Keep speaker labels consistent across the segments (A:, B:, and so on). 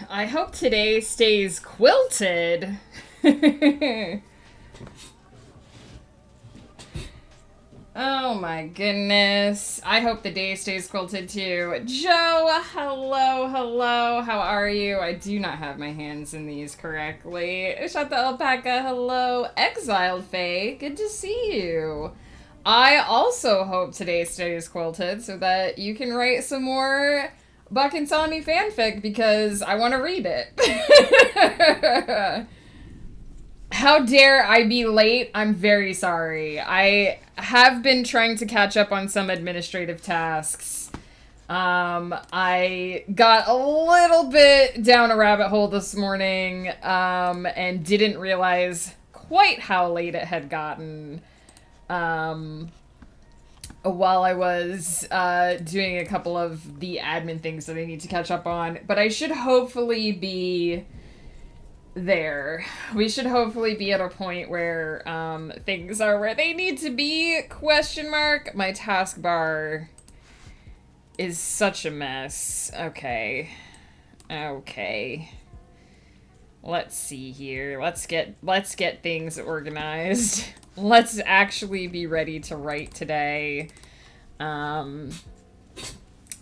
A: I hope today stays quilted. Oh my goodness. I hope the day stays quilted too. Joe, hello, hello. How are you? I do not have my hands in these correctly. Shut the alpaca, hello. Exiled Faye, good to see you. I also hope today stays quilted so that you can write some more Buck and Tommy fanfic because I want to read it. How dare I be late? I'm very sorry. I have been trying to catch up on some administrative tasks. I got a little bit down a rabbit hole this morning, and didn't realize quite how late it had gotten. While I was doing a couple of the admin things that I need to catch up on, but I should hopefully be there. We should hopefully be at a point where things are where they need to be, question mark. My taskbar is such a mess. Okay. Let's see here. Let's get things organized. Let's actually be ready to write today. Oh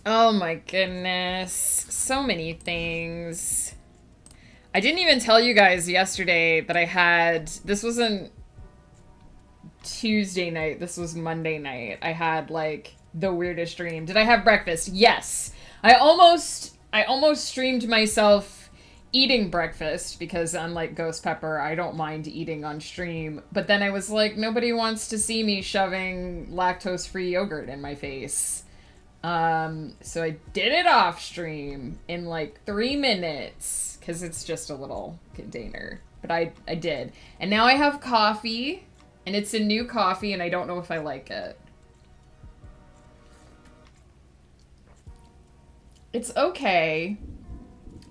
A: my goodness. So many things. I didn't even tell you guys yesterday that this wasn't Tuesday night, this was Monday night. I had, like, the weirdest dream. Did I have breakfast? Yes. I almost streamed myself eating breakfast, because unlike Ghost Pepper, I don't mind eating on stream. But then I was like, nobody wants to see me shoving lactose-free yogurt in my face. So I did it off stream in, like, 3 minutes. Because it's just a little container. But I did. And now I have coffee. And it's a new coffee, and I don't know if I like it. It's okay.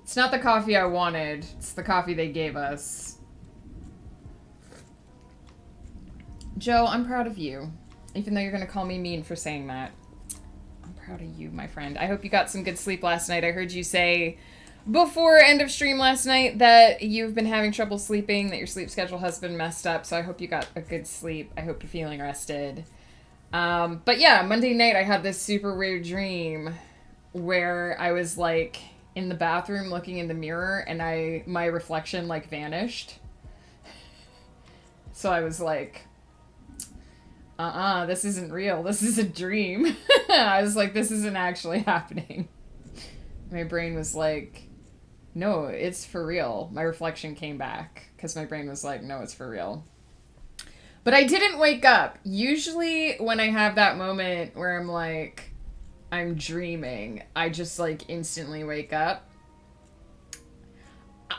A: It's not the coffee I wanted. It's the coffee they gave us. Joe, I'm proud of you. Even though you're going to call me mean for saying that. I'm proud of you, my friend. I hope you got some good sleep last night. I heard you say before end of stream last night that you've been having trouble sleeping, that your sleep schedule has been messed up, so I hope you got a good sleep. I hope you're feeling rested. But yeah, Monday night I had this super weird dream where I was, like, in the bathroom looking in the mirror, and my reflection, like, vanished. So I was like, this isn't real. This is a dream. I was like, this isn't actually happening. My brain was like, no, it's for real. My reflection came back because my brain was like, no, it's for real. But I didn't wake up. Usually when I have that moment where I'm like, I'm dreaming, I just, like, instantly wake up.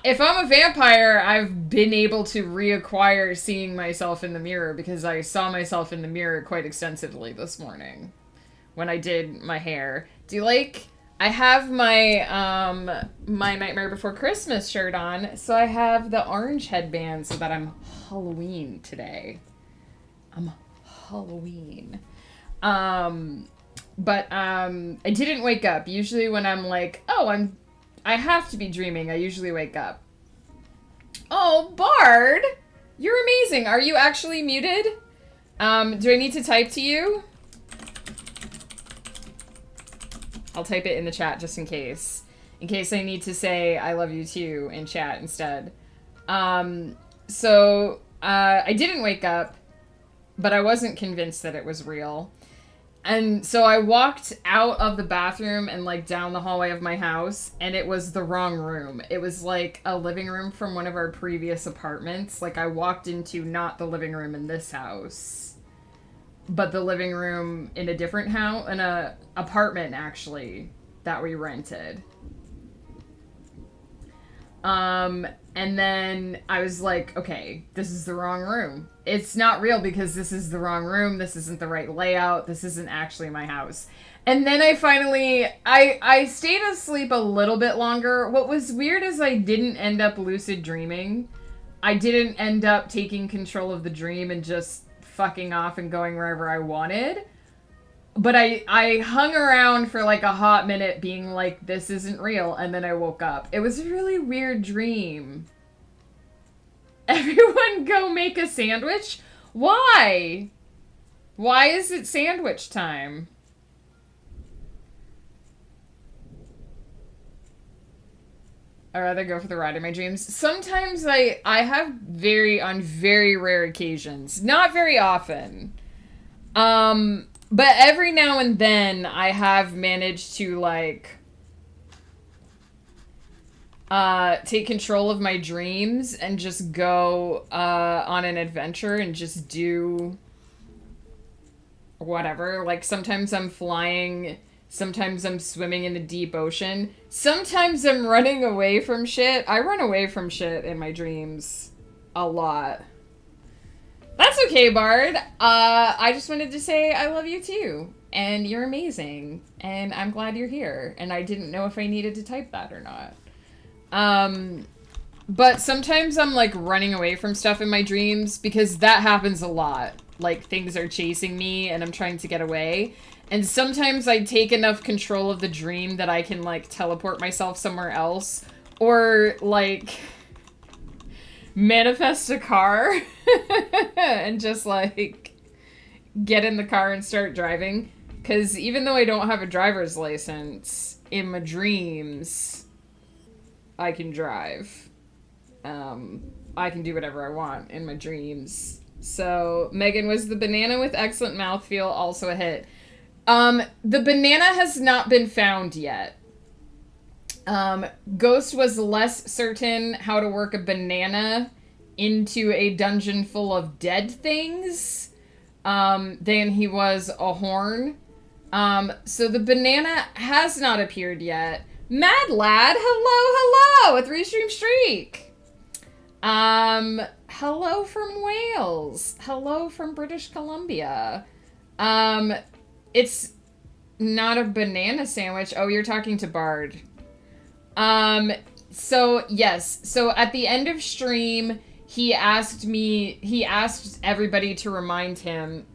A: If I'm a vampire, I've been able to reacquire seeing myself in the mirror because I saw myself in the mirror quite extensively this morning when I did my hair. Do you like... I have my my Nightmare Before Christmas shirt on, so I have the orange headband so that I'm Halloween today. I'm Halloween. But I didn't wake up. Usually when I'm like, I have to be dreaming, I usually wake up. Oh, Bard! You're amazing. Are you actually muted? Do I need to type to you? I'll type it in the chat just in case. In case I need to say I love you too in chat instead. I didn't wake up, but I wasn't convinced that it was real. And so I walked out of the bathroom and, like, down the hallway of my house, and it was the wrong room. It was, like, a living room from one of our previous apartments. Like, I walked into not the living room in this house, but the living room in a different house, in a apartment, actually, that we rented. And then I was like, okay, this is the wrong room. It's not real because this is the wrong room. This isn't the right layout. This isn't actually my house. And then I finally, I stayed asleep a little bit longer. What was weird is I didn't end up lucid dreaming. I didn't end up taking control of the dream and just fucking off and going wherever I wanted. but I hung around for like a hot minute being like, this isn't real, and then I woke up. It was a really weird dream. Everyone go make a sandwich? Why? Why is it sandwich time? I'd rather go for the ride in my dreams. Sometimes I have on very rare occasions, not very often. But every now and then I have managed to like take control of my dreams and just go on an adventure and just do whatever. Like sometimes I'm flying, sometimes I'm swimming in the deep ocean, sometimes I'm running away from shit. I run away from shit in my dreams a lot. That's okay, Bard. I just wanted to say I love you too. And you're amazing. And I'm glad you're here. And I didn't know if I needed to type that or not. But sometimes I'm like running away from stuff in my dreams because that happens a lot. Like things are chasing me and I'm trying to get away. And sometimes I take enough control of the dream that I can like teleport myself somewhere else. Or like manifest a car and just like get in the car and start driving. Because even though I don't have a driver's license, in my dreams, I can drive. I can do whatever I want in my dreams. So, Megan, was the banana with excellent mouthfeel also a hit? The banana has not been found yet. Ghost was less certain how to work a banana into a dungeon full of dead things than he was a horn. So the banana has not appeared yet. Mad Lad, hello, a 3-stream streak. Hello from Wales. Hello from British Columbia. It's not a banana sandwich. Oh, you're talking to Bard. So yes. So at the end of stream, he asked everybody to remind him,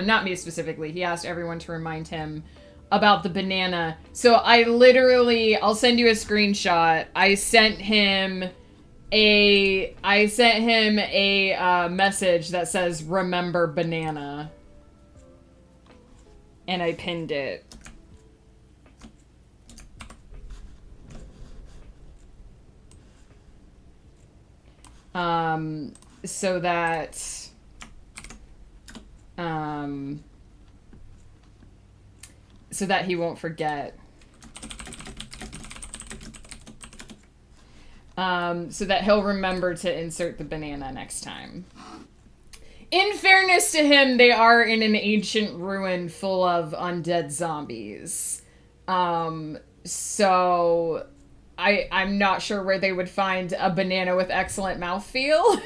A: not me specifically, he asked everyone to remind him about the banana. So I'll send you a screenshot. I sent him a message that says, remember banana. And I pinned it. So that he won't forget. So that he'll remember to insert the banana next time. In fairness to him, they are in an ancient ruin full of undead zombies. So I'm not sure where they would find a banana with excellent mouthfeel.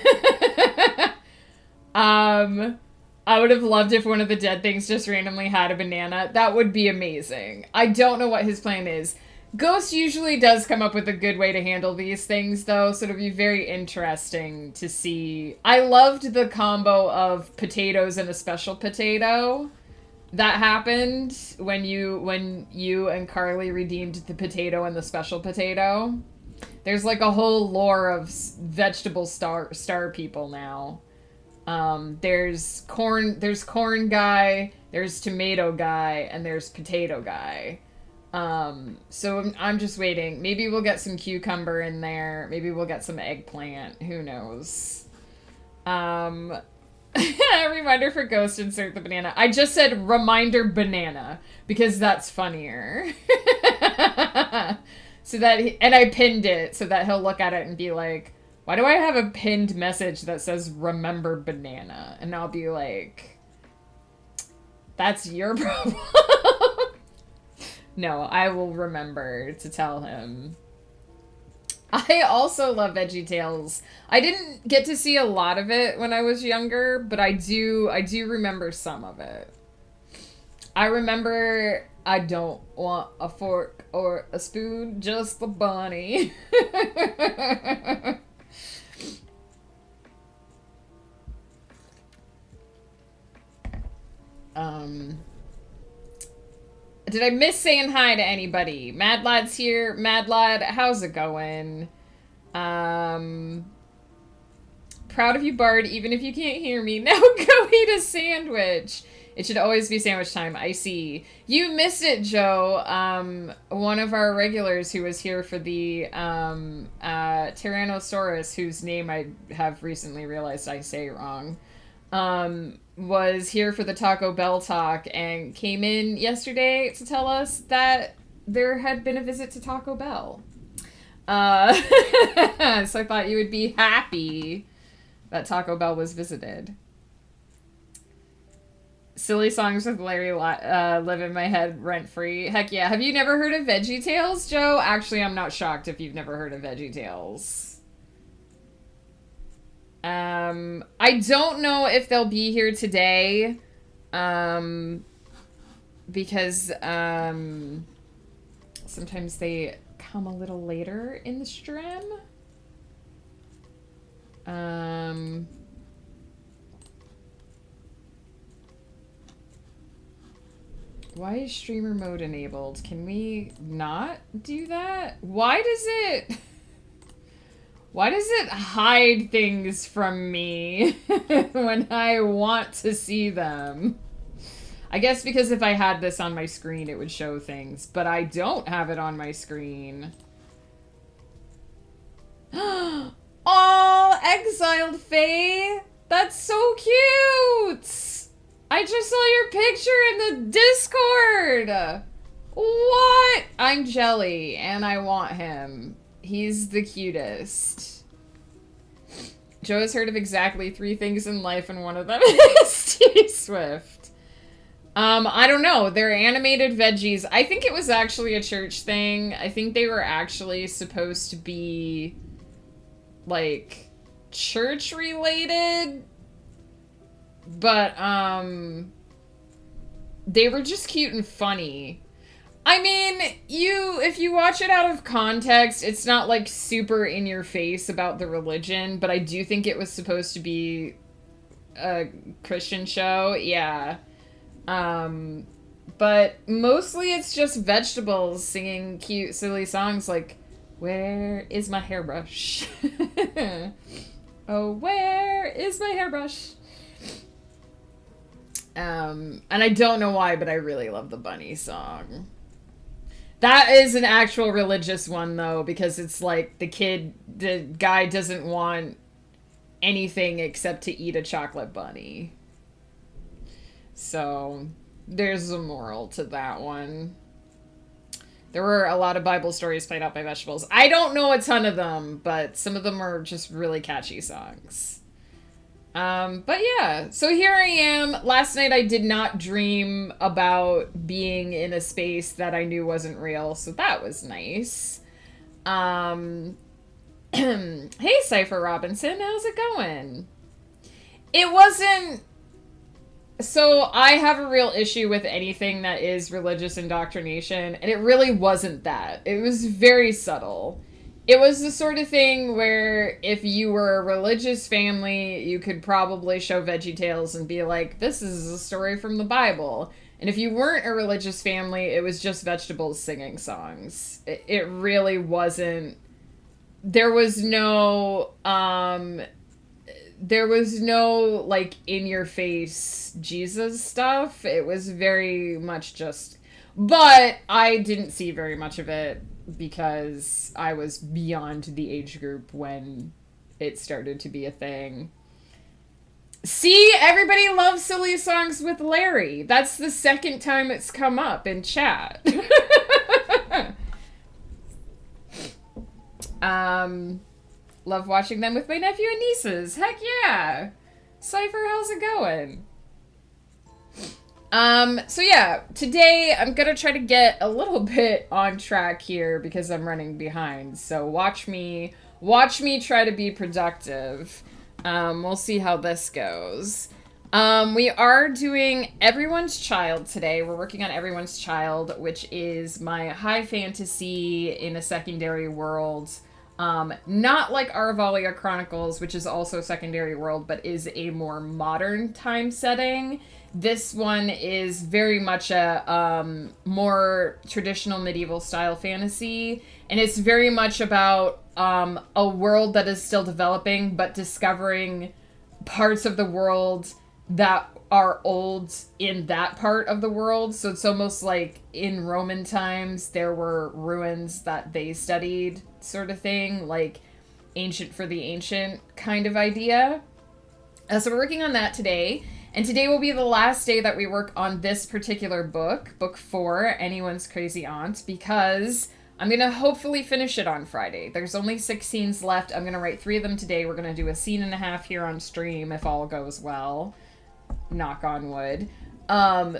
A: I would have loved if one of the dead things just randomly had a banana. That would be amazing. I don't know what his plan is. Ghost usually does come up with a good way to handle these things, though, so it'll be very interesting to see. I loved the combo of potatoes and a special potato that happened when you and Carly redeemed the potato and the special potato. There's like a whole lore of vegetable star people now. There's corn guy, there's tomato guy, and there's potato guy. So I'm just waiting. Maybe we'll get some cucumber in there. Maybe we'll get some eggplant. Who knows? Reminder for Ghost, insert the banana. I just said reminder banana because that's funnier. So that and I pinned it so that he'll look at it and be like, why do I have a pinned message that says remember banana? And I'll be like, that's your problem. No, I will remember to tell him. I also love VeggieTales. I didn't get to see a lot of it when I was younger, but I do remember some of it. I remember I don't want a fork or a spoon, just the bunny. Did I miss saying hi to anybody? Mad Lad's here. Mad Lad, how's it going? Proud of you, Bard, even if you can't hear me. Now go eat a sandwich. It should always be sandwich time. I see. You missed it, Joe. One of our regulars who was here for the Tyrannosaurus, whose name I have recently realized I say wrong, was here for the Taco Bell talk and came in yesterday to tell us that there had been a visit to Taco Bell. So I thought you would be happy that Taco Bell was visited. Silly songs with Larry live in my head rent-free. Heck yeah. Have you never heard of Veggie Tales, Joe? Actually, I'm not shocked if you've never heard of Veggie Tales. I don't know if they'll be here today, because sometimes they come a little later in the stream. Why is streamer mode enabled? Can we not do that? Why does it hide things from me when I want to see them? I guess because if I had this on my screen, it would show things, but I don't have it on my screen. Oh, exiled Faye! That's so cute! I just saw your picture in the Discord! What? I'm jelly, and I want him. He's the cutest. Joe has heard of exactly 3 things in life, and one of them is T-Swift. I don't know. They're animated veggies. I think it was actually a church thing. I think they were actually supposed to be, like, church-related. But, they were just cute and funny. I mean, if you watch it out of context, it's not, like, super in your face about the religion, but I do think it was supposed to be a Christian show, yeah. But mostly it's just vegetables singing cute, silly songs like, "Where is my hairbrush?" Oh, where is my hairbrush? And I don't know why, but I really love the bunny song. That is an actual religious one, though, because it's like the guy doesn't want anything except to eat a chocolate bunny. So, there's a moral to that one. There were a lot of Bible stories played out by vegetables. I don't know a ton of them, but some of them are just really catchy songs. But yeah, so here I am. Last night I did not dream about being in a space that I knew wasn't real, so that was nice. Hey, Cypher Robinson, how's it going? It wasn't... So I have a real issue with anything that is religious indoctrination, and it really wasn't that. It was very subtle. It was the sort of thing where if you were a religious family, you could probably show VeggieTales and be like, this is a story from the Bible. And if you weren't a religious family, it was just vegetables singing songs. It really wasn't... There was no, like, in-your-face Jesus stuff. It was very much just... But I didn't see very much of it because I was beyond the age group when it started to be a thing. See, everybody loves silly songs with Larry. That's the second time it's come up in chat. Love watching them with my nephew and nieces. Heck yeah. Cypher, how's it going? So yeah, today I'm gonna try to get a little bit on track here because I'm running behind. So watch me try to be productive. We'll see how this goes. We are doing Everyone's Child today. We're working on Everyone's Child, which is my high fantasy in a secondary world, Not like Aravalia Chronicles, which is also Secondary World, but is a more modern time setting. This one is very much a more traditional medieval style fantasy, and it's very much about a world that is still developing, but discovering parts of the world that are old in that part of the world. So it's almost like in Roman times, there were ruins that they studied, sort of thing, like ancient for the ancient kind of idea. So we're working on that today. And today will be the last day that we work on this particular book, book 4, Anyone's Crazy Aunt, because I'm going to hopefully finish it on Friday. There's only 6 scenes left. I'm going to write 3 of them today. We're going to do a scene and a half here on stream if all goes well. Knock on wood.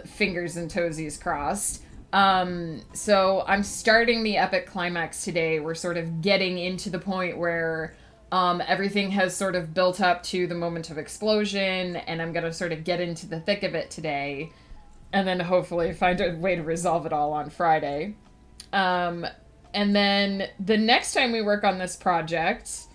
A: Fingers and toesies crossed. So I'm starting the epic climax today. We're sort of getting into the point where everything has sort of built up to the moment of explosion, and I'm going to sort of get into the thick of it today, and then hopefully find a way to resolve it all on Friday. And then the next time we work on this project,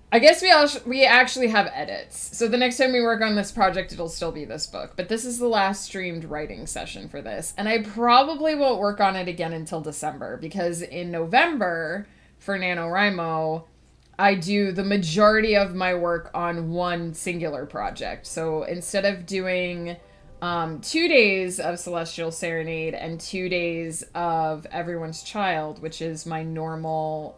A: I guess we actually have edits. So the next time we work on this project, it'll still be this book. But this is the last streamed writing session for this. And I probably won't work on it again until December, because in November, for NaNoWriMo, I do the majority of my work on one singular project. So instead of doing 2 days of Celestial Serenade and 2 days of Everyone's Child, which is my normal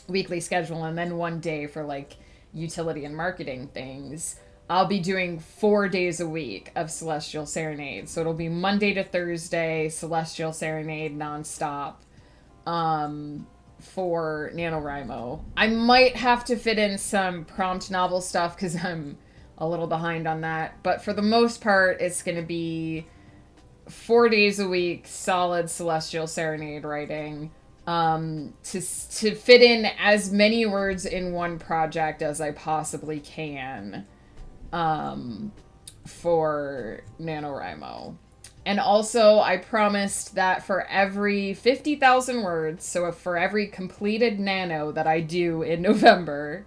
A: weekly schedule, and then 1 day for like utility and marketing things, I'll be doing 4 days a week of Celestial Serenade. So it'll be Monday to Thursday, Celestial Serenade nonstop for NaNoWriMo. I might have to fit in some prompt novel stuff because I'm a little behind on that. But for the most part, it's going to be 4 days a week, solid Celestial Serenade writing. To fit in as many words in one project as I possibly can for NaNoWriMo. And also, I promised that for every 50,000 words, so for every completed nano that I do in November,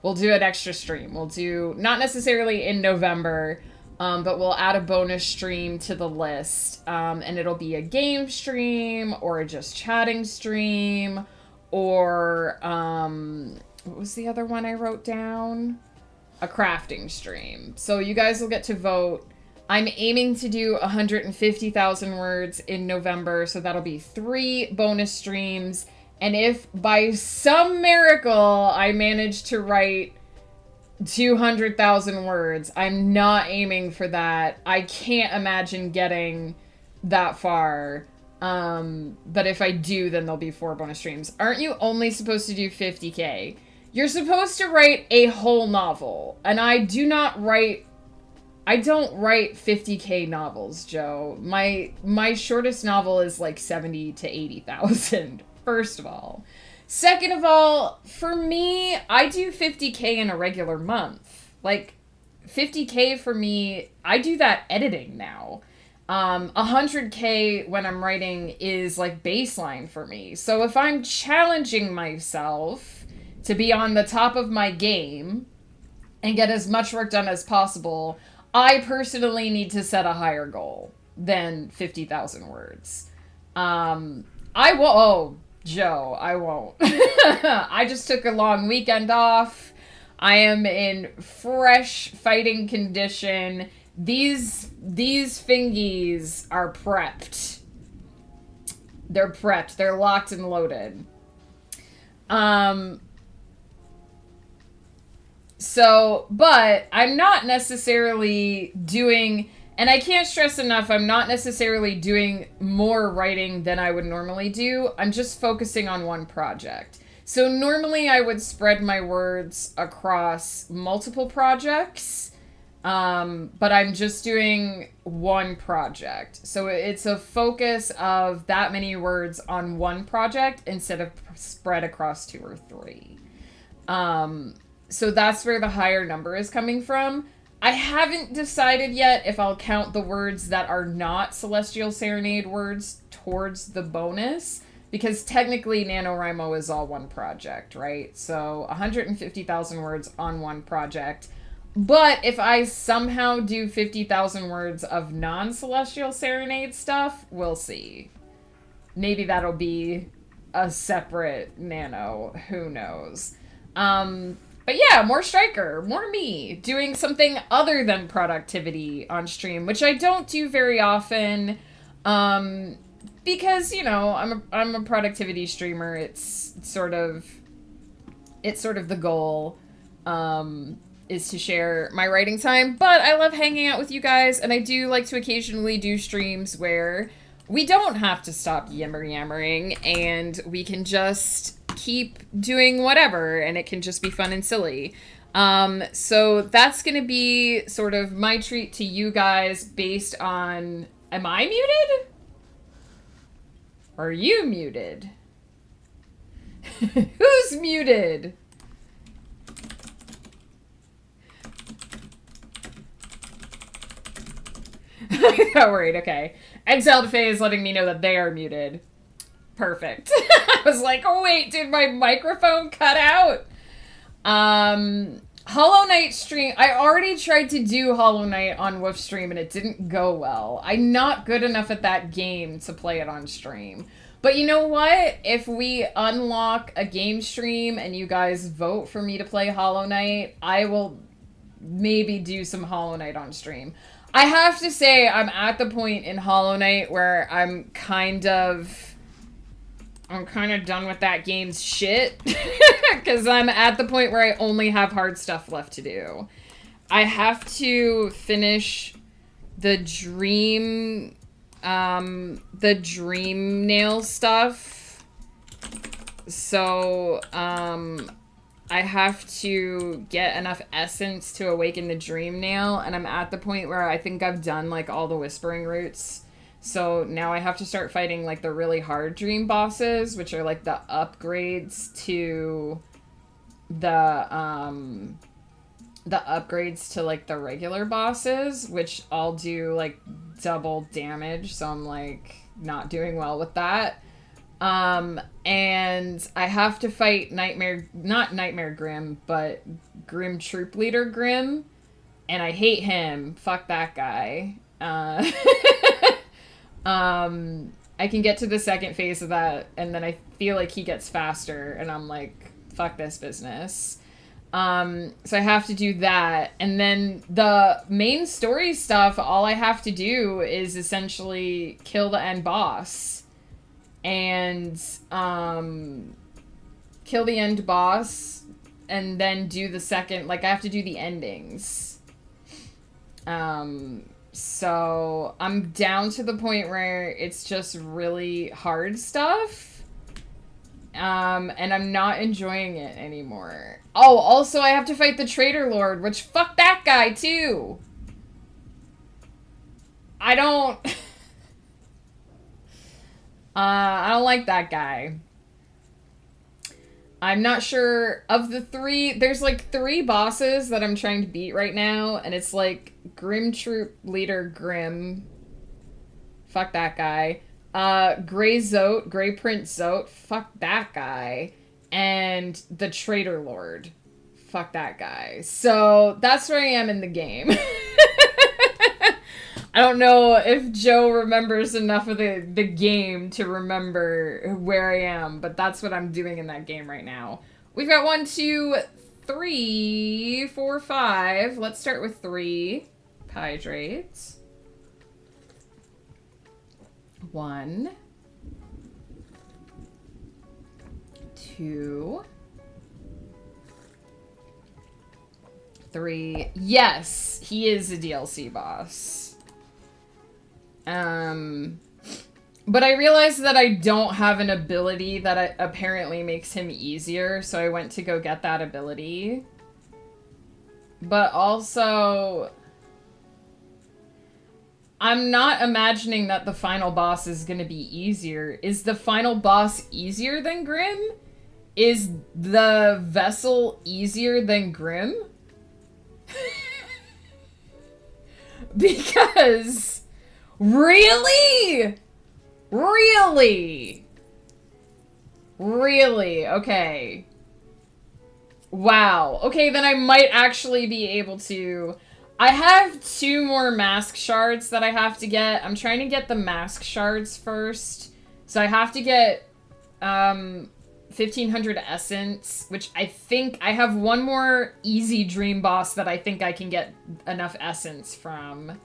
A: we'll do an extra stream. We'll do, not necessarily in November, but we'll add a bonus stream to the list. And it'll be a game stream, or a just chatting stream, or, what was the other one I wrote down? A crafting stream. So you guys will get to vote. I'm aiming to do 150,000 words in November, so that'll be 3 bonus streams. And if by some miracle I manage to write 200,000 words, I'm not aiming for that. I can't imagine getting that far. But if I do, then there'll be 4 bonus streams. Aren't you only supposed to do 50K? You're supposed to write a whole novel. And I don't write 50K novels, Joe. My shortest novel is like 70 to 80,000, first of all. Second of all, for me, I do 50K in a regular month. Like, 50K for me, I do that editing now. 100K when I'm writing is like baseline for me. So if I'm challenging myself to be on the top of my game and get as much work done as possible, I personally need to set a higher goal than 50,000 words. Joe, I won't. I just took a long weekend off. I am in fresh fighting condition. These fingies are prepped. They're prepped. They're locked and loaded. But I'm not necessarily doing, and I can't stress enough, I'm not necessarily doing more writing than I would normally do. I'm just focusing on one project. So normally I would spread my words across multiple projects, but I'm just doing one project. So it's a focus of that many words on one project instead of spread across 2 or 3. So that's where the higher number is coming from. I haven't decided yet if I'll count the words that are not Celestial Serenade words towards the bonus, because technically NaNoWriMo is all one project, right? So 150,000 words on one project. But if I somehow do 50,000 words of non-Celestial Serenade stuff, we'll see. Maybe that'll be a separate nano. Who knows? But yeah, more Striker, more me, doing something other than productivity on stream, which I don't do very often, because, you know, I'm a productivity streamer. It's sort of the goal, is to share my writing time, but I love hanging out with you guys, and I do like to occasionally do streams where we don't have to stop yammering, and we can just keep doing whatever, and it can just be fun and silly. So that's gonna be sort of my treat to you guys based on... Am I muted? Or are you muted? Who's muted? I got worried, okay. Exiled Faye is letting me know that they are muted. Perfect. I was like, oh wait, did my microphone cut out? Hollow Knight stream. I already tried to do Hollow Knight on Wolf stream and it didn't go well. I'm not good enough at that game to play it on stream. But you know what? If we unlock a game stream and you guys vote for me to play Hollow Knight, I will maybe do some Hollow Knight on stream. I have to say, I'm at the point in Hollow Knight where I'm kind of done with that game's shit. Because I'm at the point where I only have hard stuff left to do. I have to finish the dream nail stuff. So, I have to get enough essence to awaken the dream nail, and I'm at the point where I think I've done, like, all the whispering roots. So now I have to start fighting, like, the really hard dream bosses, which are, like, the upgrades to the regular bosses, which all do, like, double damage, so I'm, like, not doing well with that. And I have to fight not Nightmare Grim, but Grim Troop Leader Grim, and I hate him. Fuck that guy. I can get to the second phase of that, and then I feel like he gets faster, and I'm like, fuck this business. So I have to do that, and then the main story stuff, all I have to do is essentially kill the end boss. And, kill the end boss, and then do the second, like, I have to do the endings. So I'm down to the point where it's just really hard stuff. And I'm not enjoying it anymore. Oh, also I have to fight the Traitor Lord, which, fuck that guy, too! I don't like that guy. I'm not sure of the three. There's like 3 bosses that I'm trying to beat right now, and it's like Grim Troop Leader Grim. Fuck that guy. Grey Prince Zote. Fuck that guy. And the Traitor Lord. Fuck that guy. So that's where I am in the game. I don't know if Joe remembers enough of the game to remember where I am, but that's what I'm doing in that game right now. We've got 1, 2, 3, 4, 5. Let's start with 3. Hydrates. 1, 2, 3. Yes, he is a DLC boss. But I realized that I don't have an ability that apparently makes him easier, so I went to go get that ability. But also, I'm not imagining that the final boss is gonna be easier. Is the final boss easier than Grim? Is the vessel easier than Grim? Because... Really? Really? Really? Okay. Wow. Okay, then I might actually be able to... I have 2 more mask shards that I have to get. I'm trying to get the mask shards first. So I have to get 1,500 essence, which I think I have 1 more easy dream boss that I think I can get enough essence from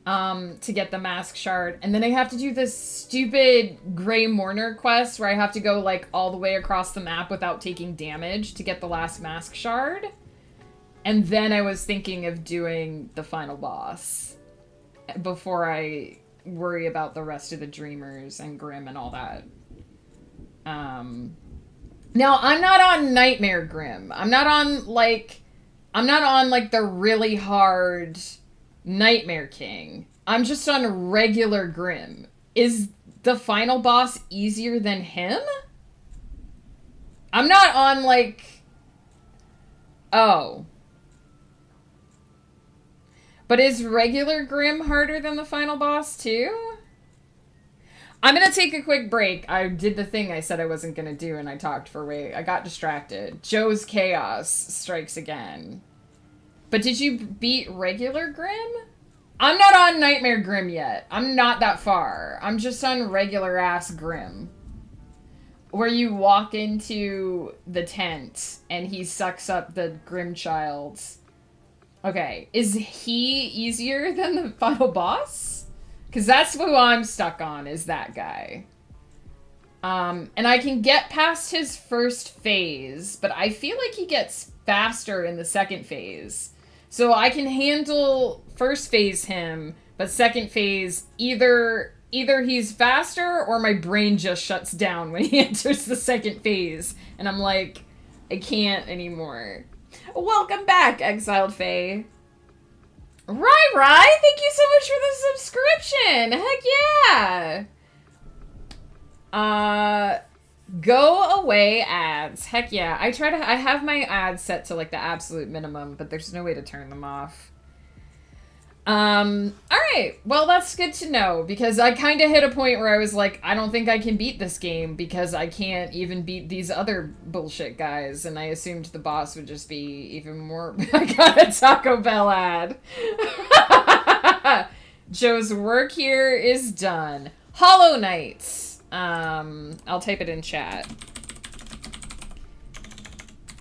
A: to get the mask shard. And then I have to do this stupid Grey Mourner quest where I have to go like all the way across the map without taking damage to get the last mask shard. And then I was thinking of doing the final boss before I worry about the rest of the Dreamers and Grim and all that. Now, I'm not on Nightmare Grim. I'm not on, like, the really hard Nightmare King. I'm just on regular Grim. Is the final boss easier than him? I'm not on, like... Oh. But is regular Grim harder than the final boss, too? I'm gonna take a quick break. I did the thing I said I wasn't gonna do, and I talked for I got distracted. Joe's Chaos strikes again. But did you beat regular Grim? I'm not on Nightmare Grim yet. I'm not that far. I'm just on regular-ass Grim. Where you walk into the tent, and he sucks up the Grim Child. Okay, is he easier than the final boss? Because that's who I'm stuck on, is that guy. And I can get past his first phase, but I feel like he gets faster in the second phase. So I can handle first phase him, but second phase, either he's faster or my brain just shuts down when he enters the second phase. And I'm like, I can't anymore. Welcome back, Exiled Fae. Rai, thank you so much for the subscription. Heck yeah. Go away ads. Heck yeah. I have my ads set to like the absolute minimum, but there's no way to turn them off. Alright. Well, that's good to know, because I kind of hit a point where I was like, I don't think I can beat this game because I can't even beat these other bullshit guys, and I assumed the boss would just be even more... I got a Taco Bell ad. Joe's work here is done. Hollow Knight. I'll type it in chat.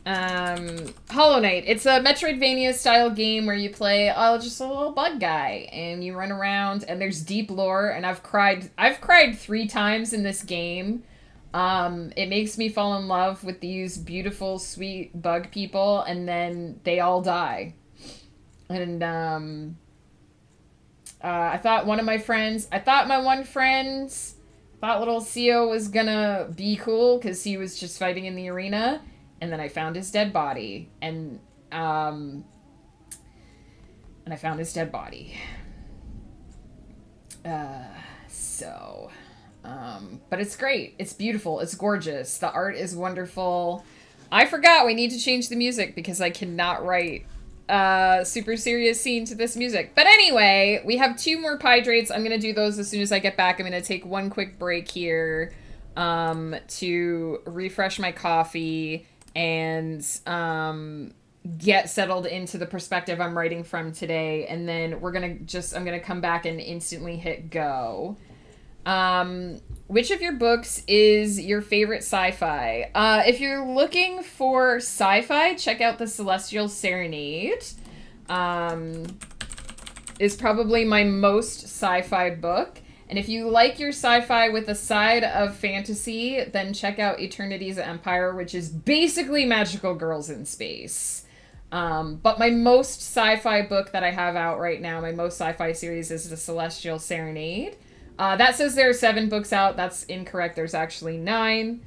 A: Hollow Knight. It's a Metroidvania style game where you play just a little bug guy and you run around, and there's deep lore, and I've cried 3 times in this game. It makes me fall in love with these beautiful, sweet bug people, and then they all die. And I thought my one friend thought little Theo was gonna be cool because he was just fighting in the arena. And then I found his dead body, and I found his dead body. But it's great. It's beautiful. It's gorgeous. The art is wonderful. I forgot we need to change the music because I cannot write super serious scene to this music. But anyway, we have 2 more Pydrates. I'm going to do those as soon as I get back. I'm going to take one quick break here to refresh my coffee and get settled into the perspective I'm writing from today, and then I'm gonna come back and instantly hit go. Which of your books is your favorite sci-fi? If you're looking for sci-fi, check out The Celestial Serenade. Is probably my most sci-fi book. And if you like your sci-fi with a side of fantasy, then check out Eternity's Empire, which is basically magical girls in space. But my most sci-fi book that I have out right now, my most sci-fi series, is The Celestial Serenade. That says there are 7 books out. That's incorrect. There's actually 9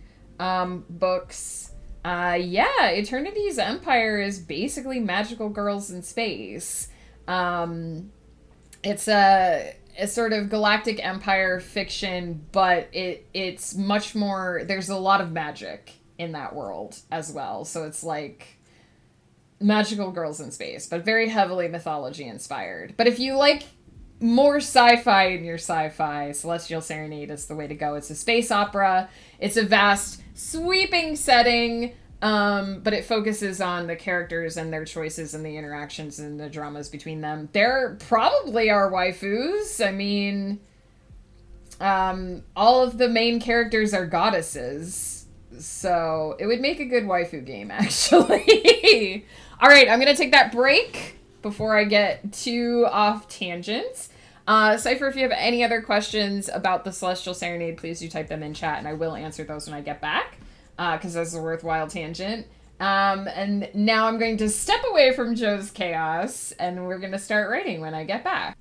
A: books. Yeah, Eternity's Empire is basically magical girls in space. It's a sort of galactic empire fiction, but it's much more... There's a lot of magic in that world as well. So it's like magical girls in space, but very heavily mythology inspired. But if you like more sci-fi in your sci-fi, Celestial Serenade is the way to go. It's a space opera. It's a vast, sweeping setting, but it focuses on the characters and their choices and the interactions and the dramas between them. They're probably our waifus. I mean, all of the main characters are goddesses, so it would make a good waifu game, actually. All right, I'm gonna take that break before I get too off tangents. Cypher, if you have any other questions about the Celestial Serenade, please do type them in chat, and I will answer those when I get back, because that's a worthwhile tangent. And now I'm going to step away from Joe's chaos, and we're going to start writing when I get back.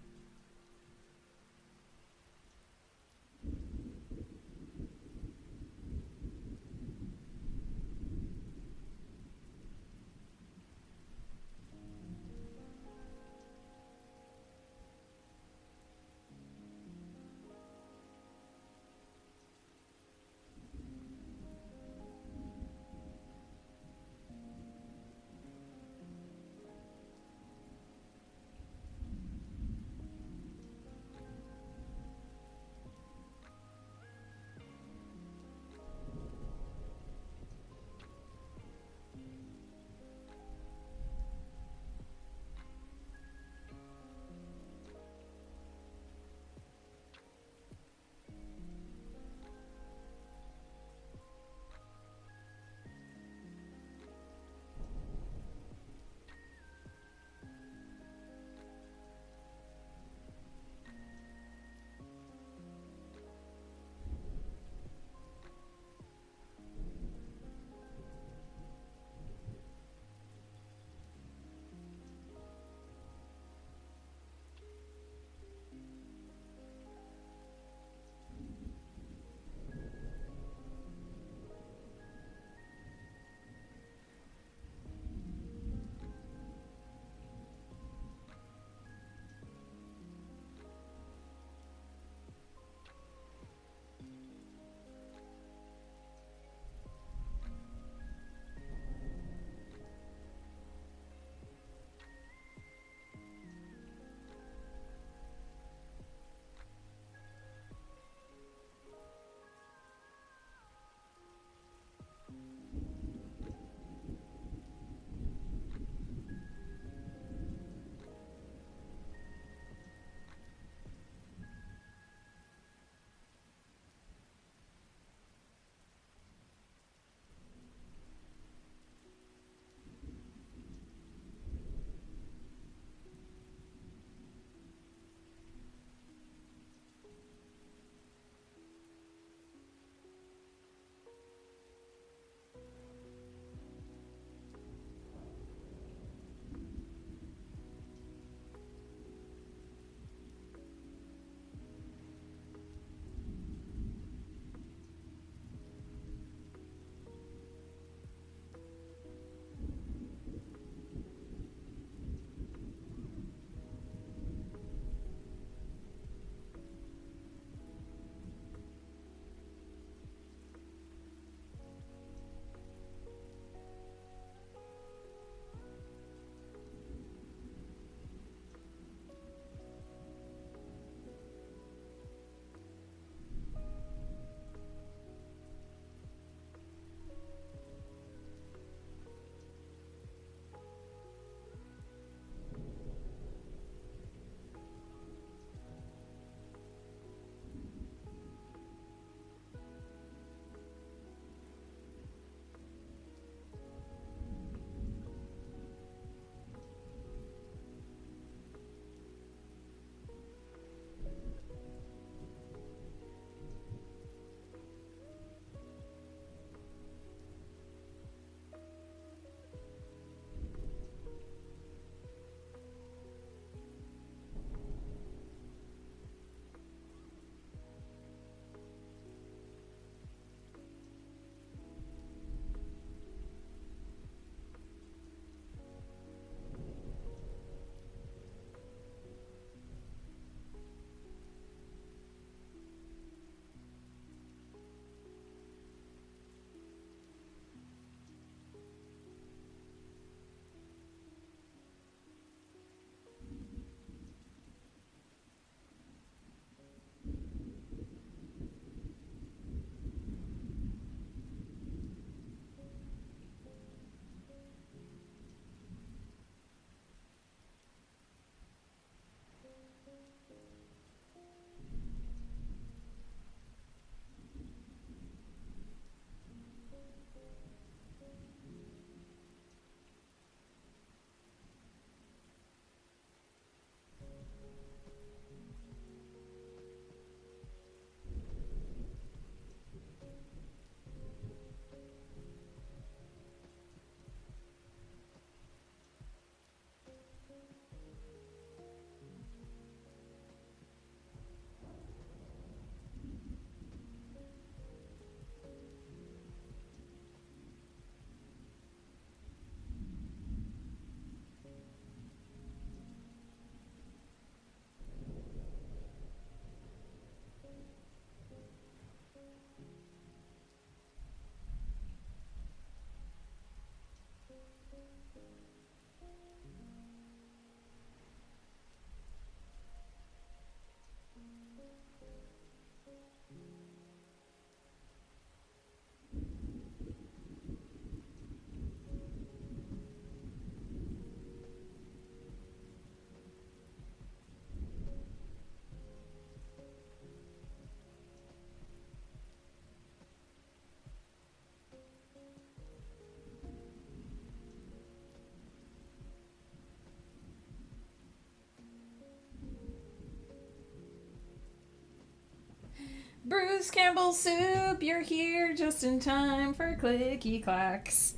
A: Bruce Campbell Soup, you're here just in time for clicky clacks.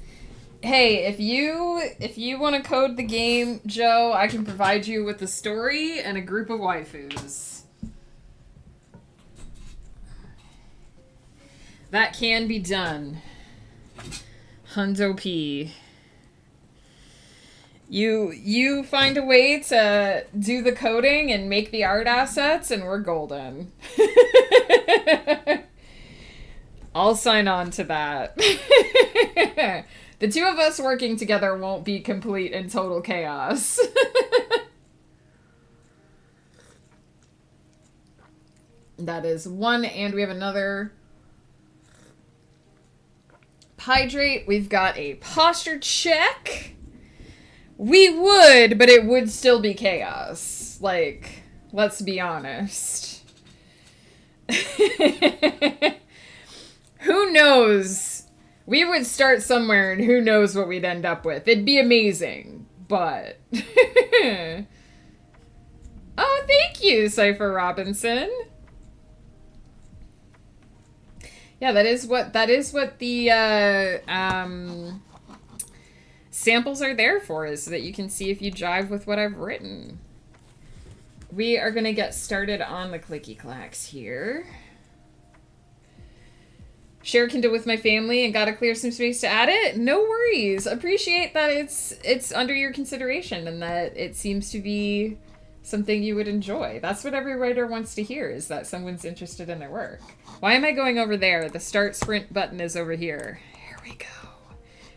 A: Hey, if you want to code the game, Joe, I can provide you with the story and a group of waifus. That can be done. Hundo P. You find a way to do the coding and make the art assets, and we're golden. I'll sign on to that. The two of us working together won't be complete and total chaos. That is one, and we have another hydrate. We've got a posture check. We would, but it would still be chaos. Like, let's be honest. Who knows? We would start somewhere and who knows what we'd end up with. It'd be amazing, but... Oh, thank you, Cypher Robinson. Yeah, that is what the samples are there for, is so that you can see if you jive with what I've written. We are going to get started on the clicky clacks here. Share Kindle with my family and gotta clear some space to add it. No worries. Appreciate that it's under your consideration and that it seems to be something you would enjoy. That's what every writer wants to hear, is that someone's interested in their work. Why am I going over there? The start sprint button is over here. Here we go.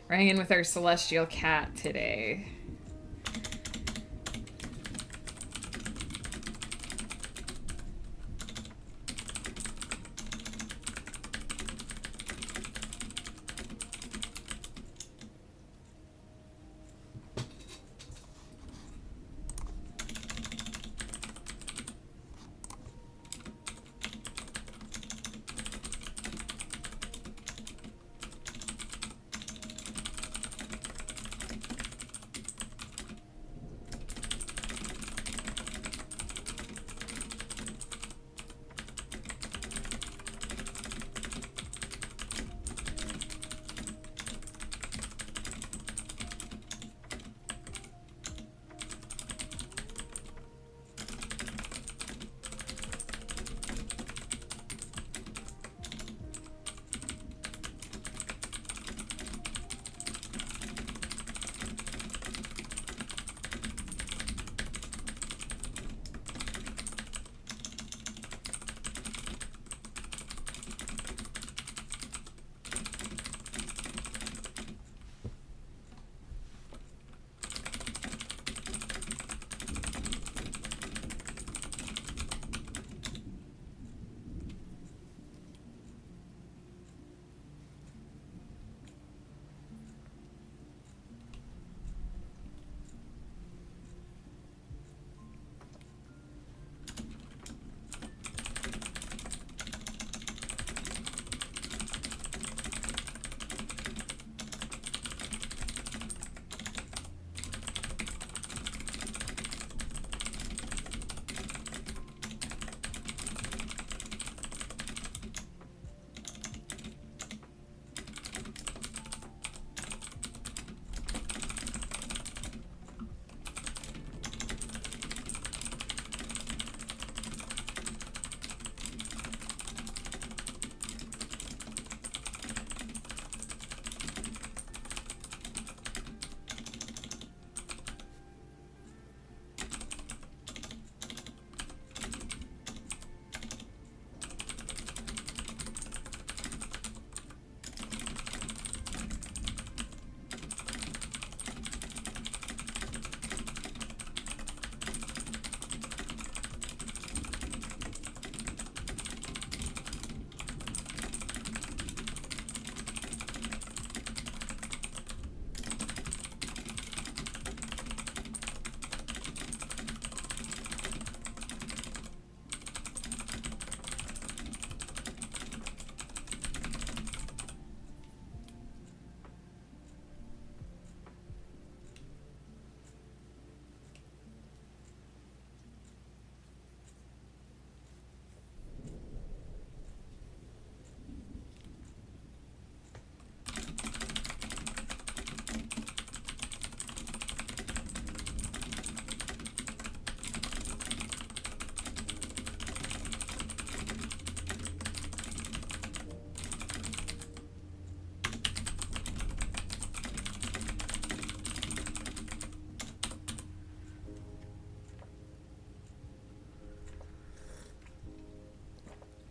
A: We're hanging with our celestial cat today.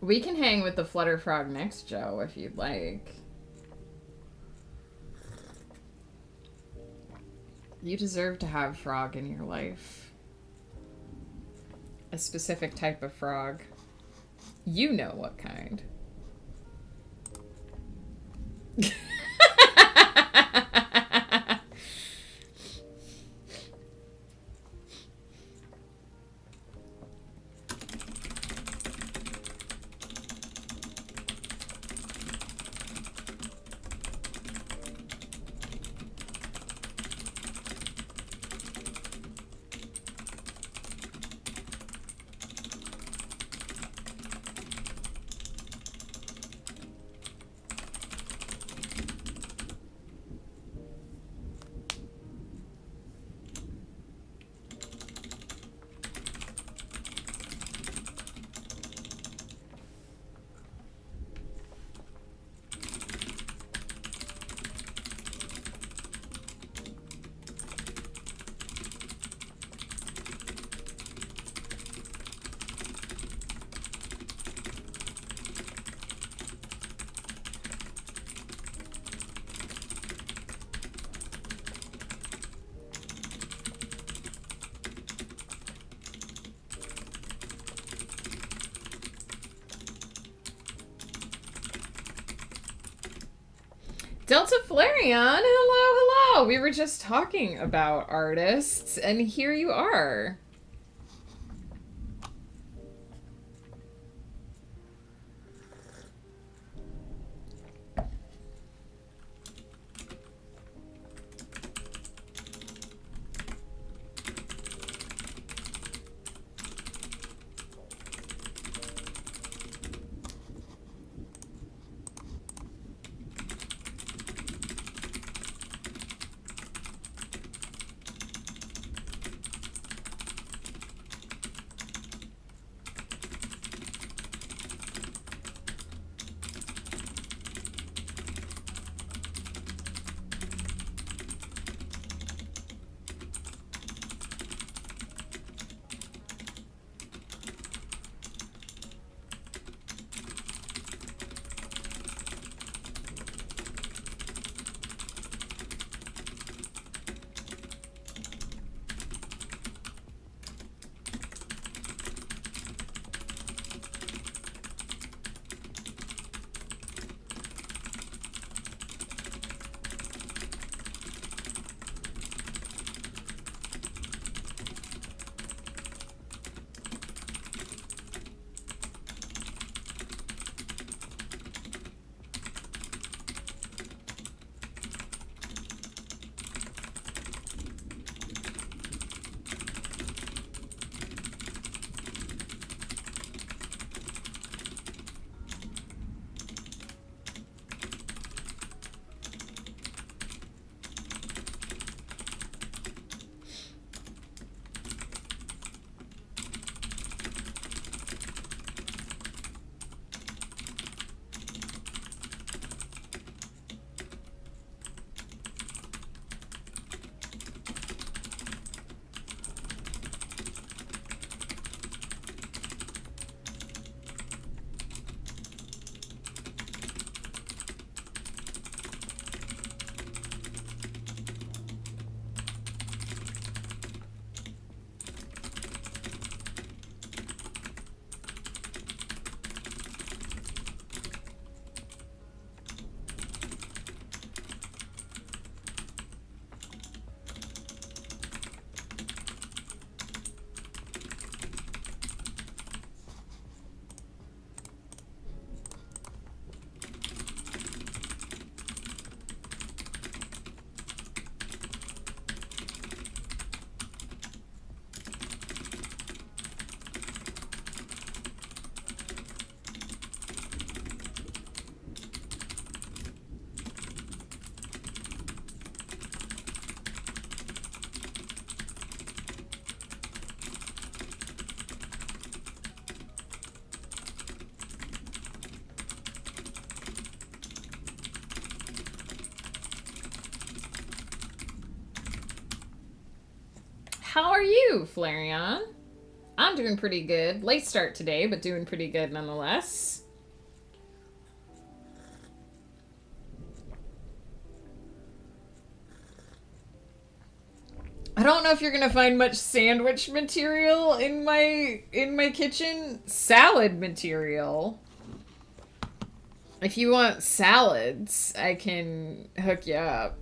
A: We can hang with the Flutter Frog next, Joe, if you'd like. You deserve to have frog in your life. A specific type of frog. You know what kind. Delta Flareon, hello, hello. We were just talking about artists, and here you are. How are you, Flareon? I'm doing pretty good. Late start today, but doing pretty good nonetheless. I don't know if you're gonna find much sandwich material in my kitchen. Salad material. If you want salads, I can hook you up.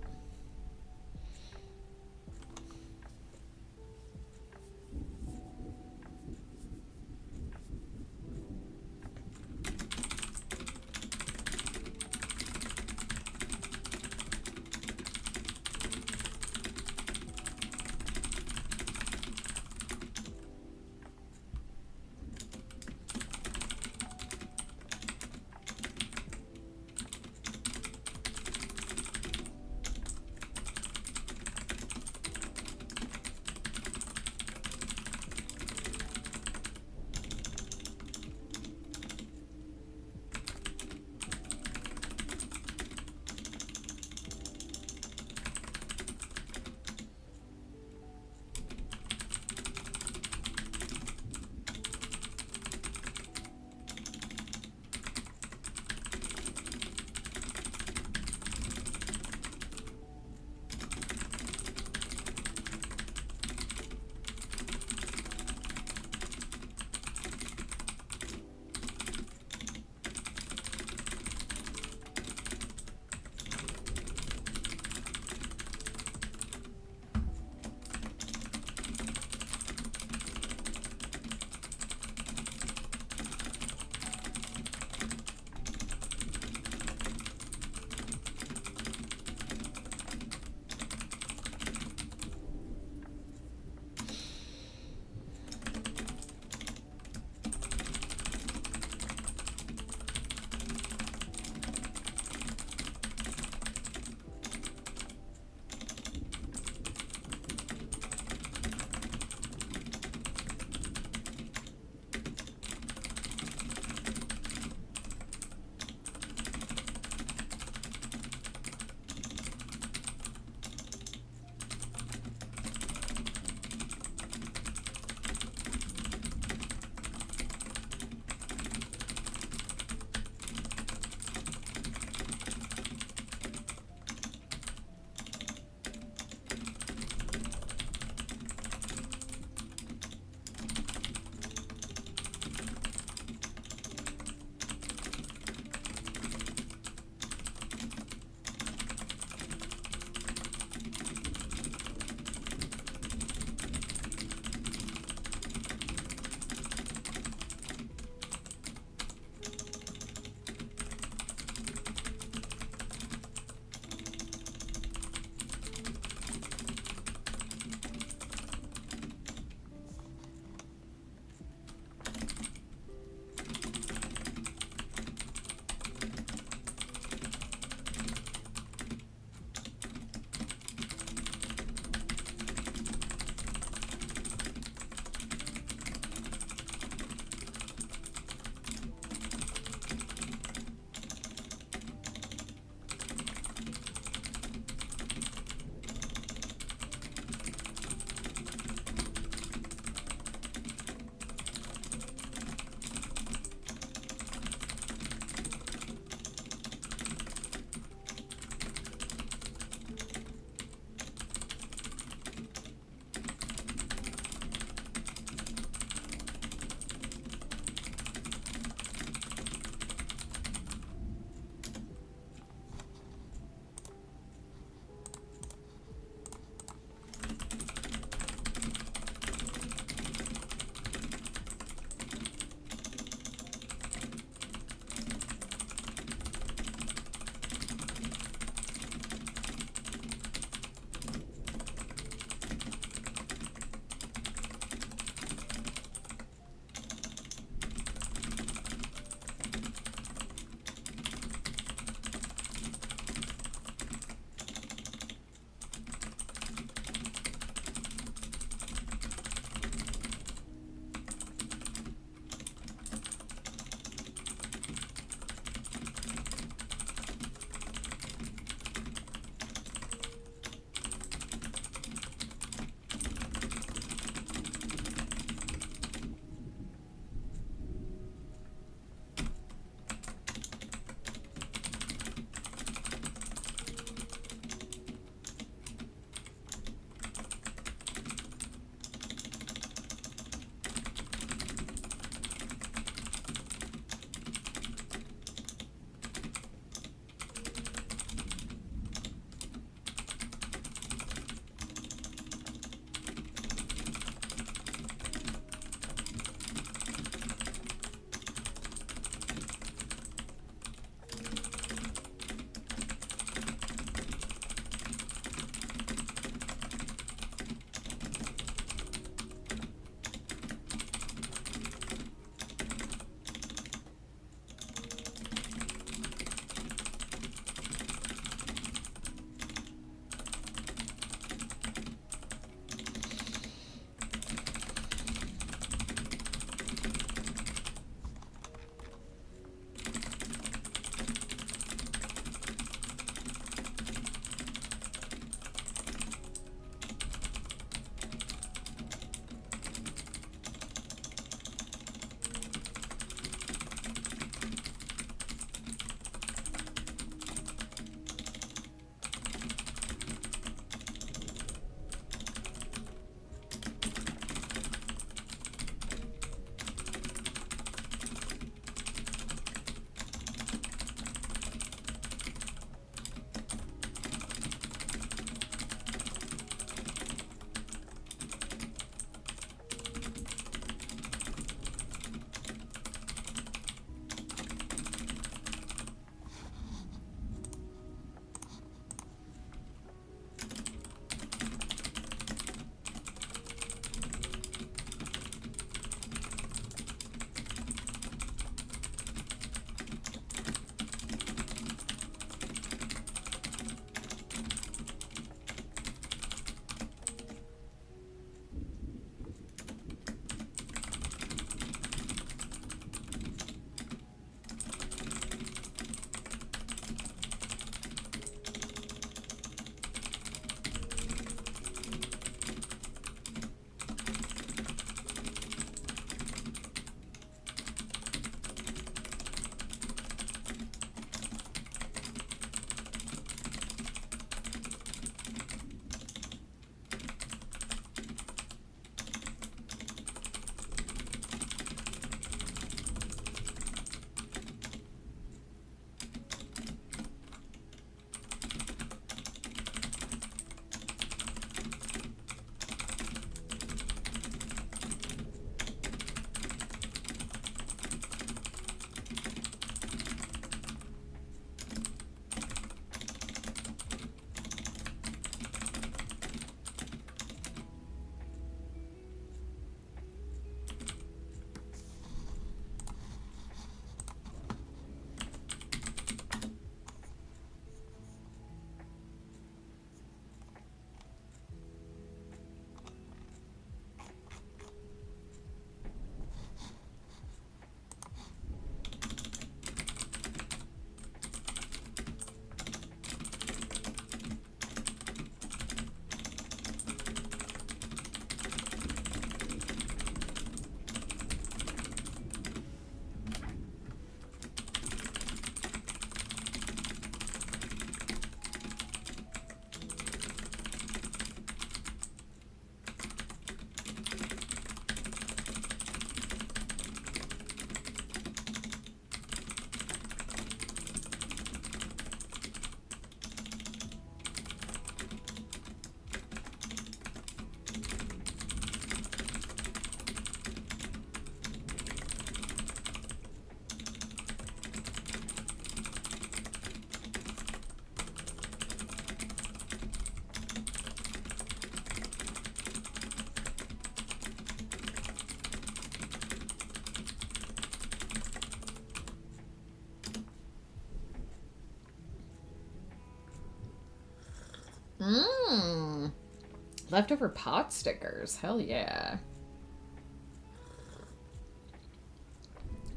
A: Leftover pot stickers. Hell yeah.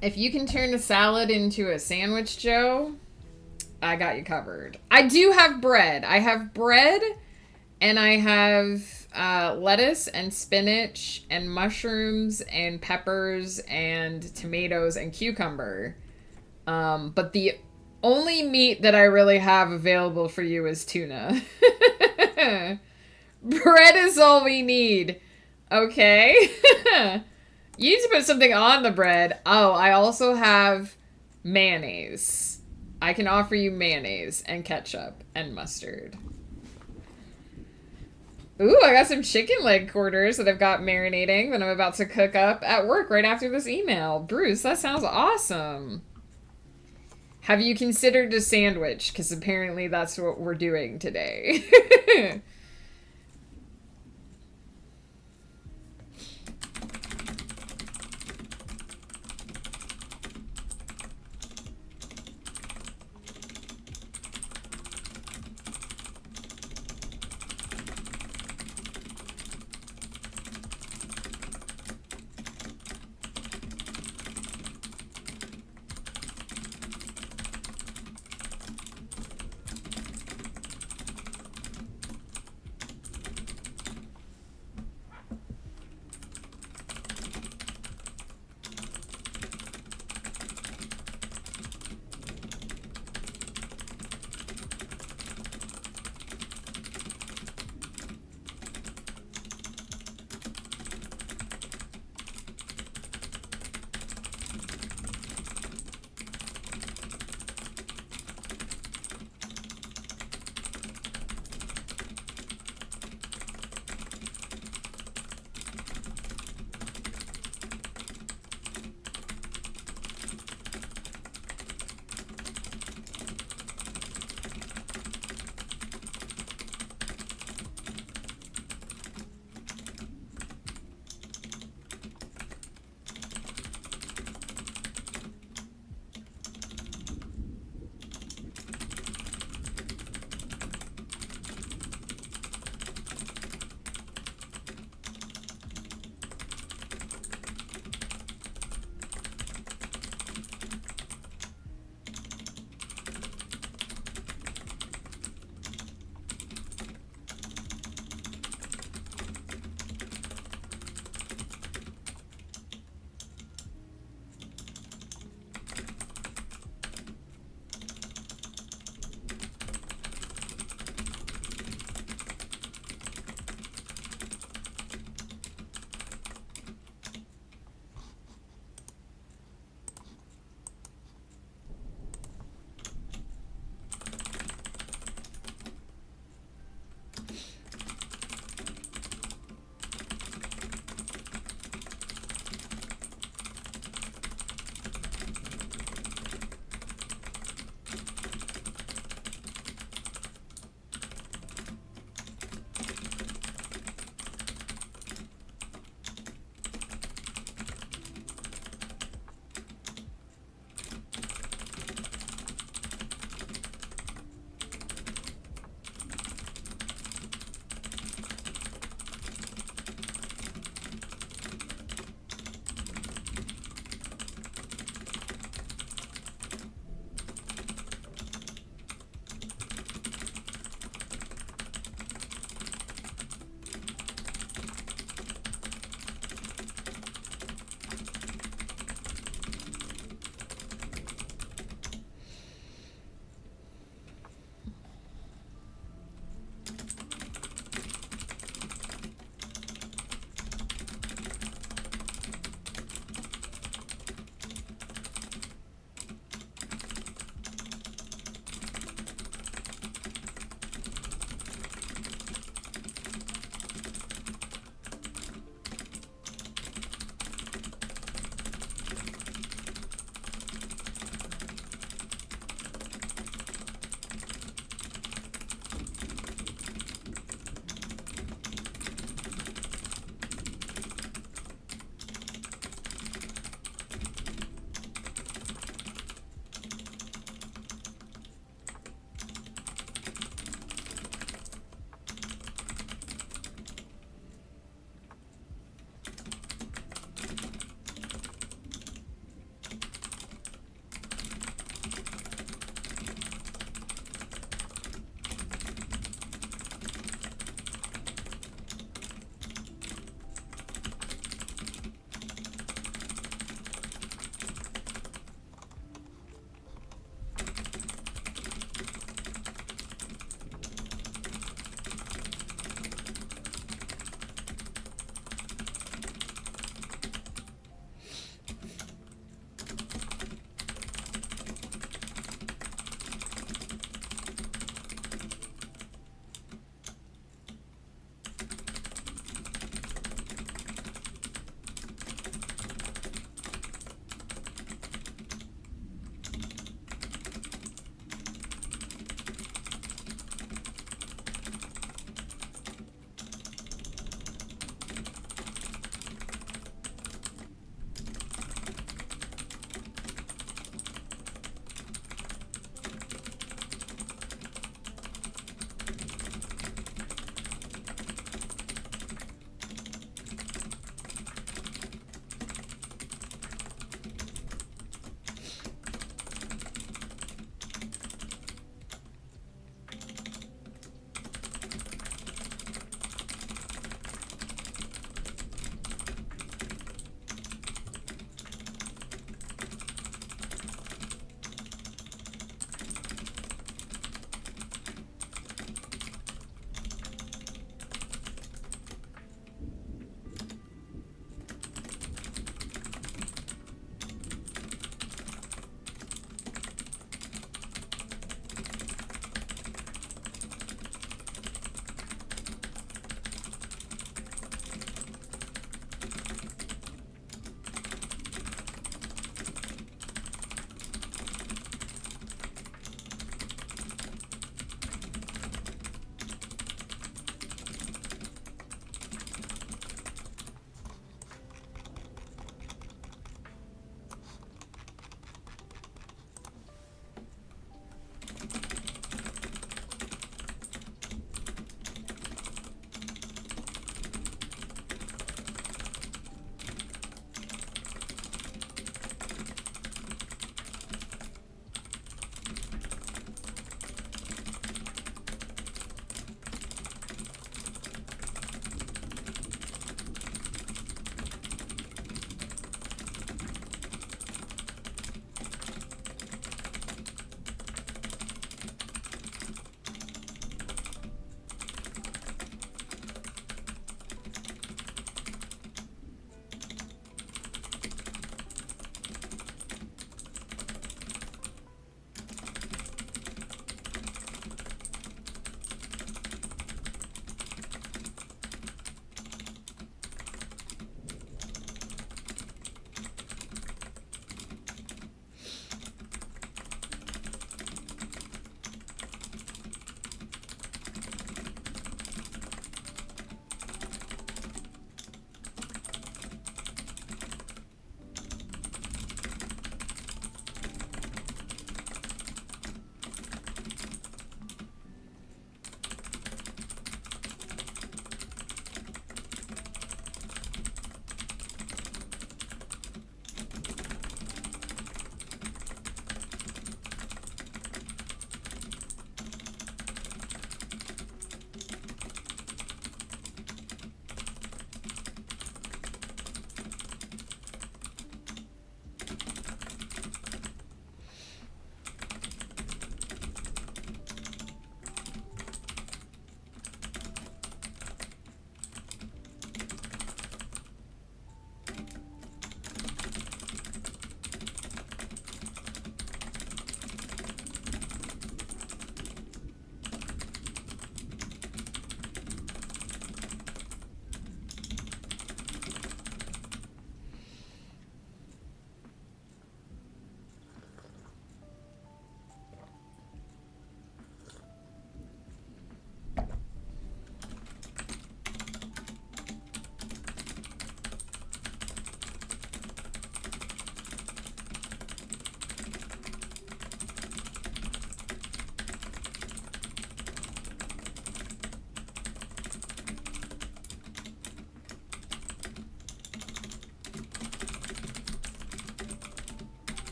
A: If you can turn a salad into a sandwich, Joe, I got you covered. I do have bread. I have bread, and I have lettuce and spinach and mushrooms and peppers and tomatoes and cucumber. But the only meat that I really have available for you is tuna. Bread is all we need. Okay? You need to put something on the bread. Oh, I also have mayonnaise. I can offer you mayonnaise and ketchup and mustard. Ooh, I got some chicken leg quarters that I've got marinating that I'm about to cook up at work right after this email. Bruce, that sounds awesome. Have you considered a sandwich? Because apparently that's what we're doing today.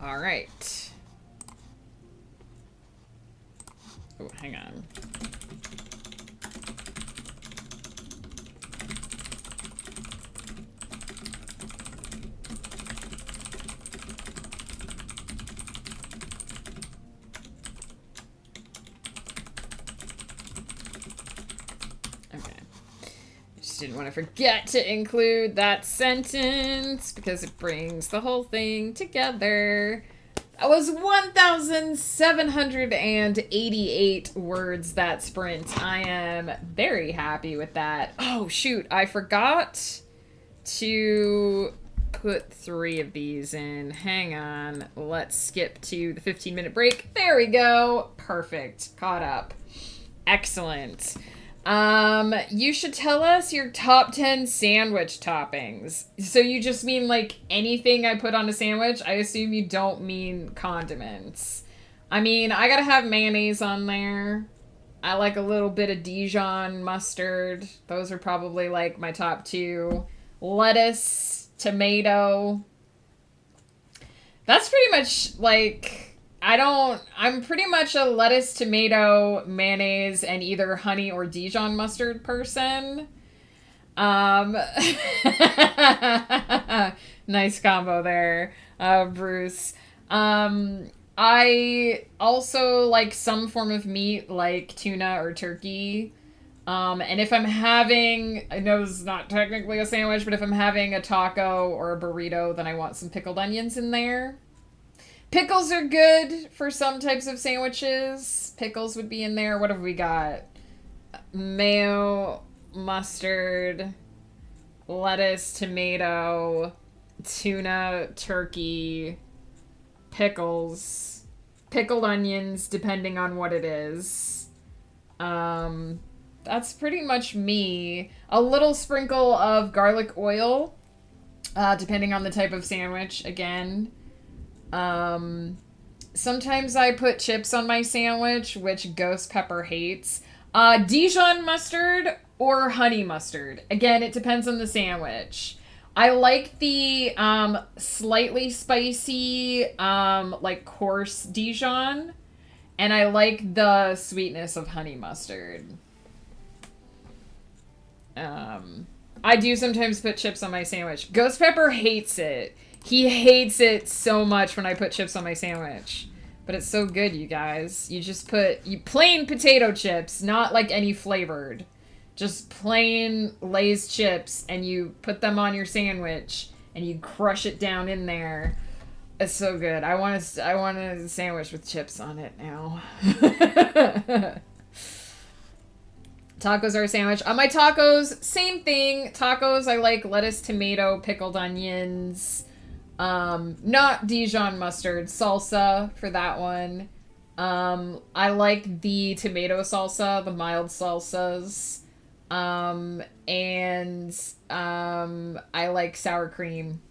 A: All right. Oh, hang on. Didn't want to forget to include that sentence because it brings the whole thing together. That was 1,788 words, that sprint. I am very happy with that. Oh, shoot. I forgot to put 3 of these in. Hang on. Let's skip to the 15-minute break. There we go. Perfect. Caught up. Excellent. You should tell us your top 10 sandwich toppings. So you just mean like anything I put on a sandwich? I assume you don't mean condiments. I mean, I gotta have mayonnaise on there. I like a little bit of Dijon mustard. Those are probably like my top 2. Lettuce, tomato. That's pretty much like... I'm pretty much a lettuce, tomato, mayonnaise, and either honey or Dijon mustard person. Nice combo there, Bruce. I also like some form of meat, like tuna or turkey. And if I'm having, I know this is not technically a sandwich, but if I'm having a taco or a burrito, then I want some pickled onions in there. Pickles are good for some types of sandwiches. Pickles would be in there. What have we got? Mayo, mustard, lettuce, tomato, tuna, turkey, pickles, pickled onions, depending on what it is. That's pretty much me. A little sprinkle of garlic oil, depending on the type of sandwich, again. Sometimes I put chips on my sandwich, which Ghost Pepper hates. Dijon mustard or honey mustard. Again, it depends on the sandwich. I like the, slightly spicy, like coarse Dijon. And I like the sweetness of honey mustard. I do sometimes put chips on my sandwich. Ghost Pepper hates it. He hates it so much when I put chips on my sandwich. But it's so good, you guys. You just put plain potato chips, not like any flavored. Just plain Lay's chips, and you put them on your sandwich, and you crush it down in there. It's so good. I want a sandwich with chips on it now. Tacos are a sandwich. On my tacos, same thing. Tacos, I like lettuce, tomato, pickled onions. Not Dijon mustard, salsa for that one. I like the tomato salsa, the mild salsas. I like sour cream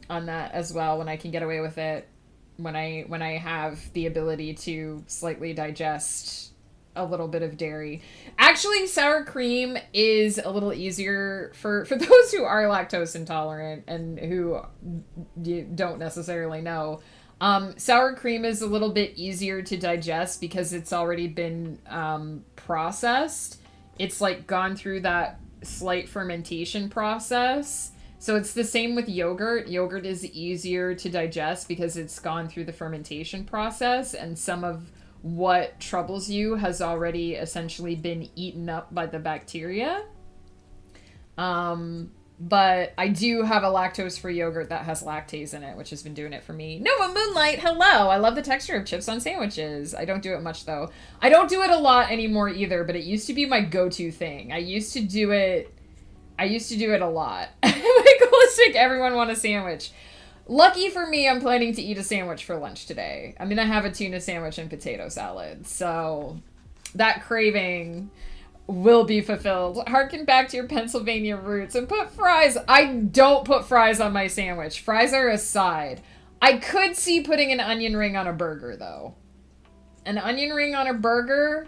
A: on that as well when I can get away with it. When I have the ability to slightly digest a little bit of dairy. Actually, sour cream is a little easier for those who are lactose intolerant and who don't necessarily know. Sour cream is a little bit easier to digest because it's already been processed. It's like gone through that slight fermentation process. So it's the same with yogurt. Yogurt is easier to digest because it's gone through the fermentation process, and some of what troubles you has already essentially been eaten up by the bacteria. But I do have a lactose-free yogurt that has lactase in it, which has been doing it for me. Nova Moonlight, hello! I love the texture of chips on sandwiches. I don't do it much, though. I don't do it a lot anymore, either, but it used to be my go-to thing. I used to do it a lot. Like, holistic, everyone want a sandwich. Lucky for me, I'm planning to eat a sandwich for lunch today. I'm gonna have a tuna sandwich and potato salad, so that craving will be fulfilled. Harken back to your Pennsylvania roots and put fries. I don't put fries on my sandwich. Fries are a side. I could see putting an onion ring on a burger, though. An onion ring on a burger,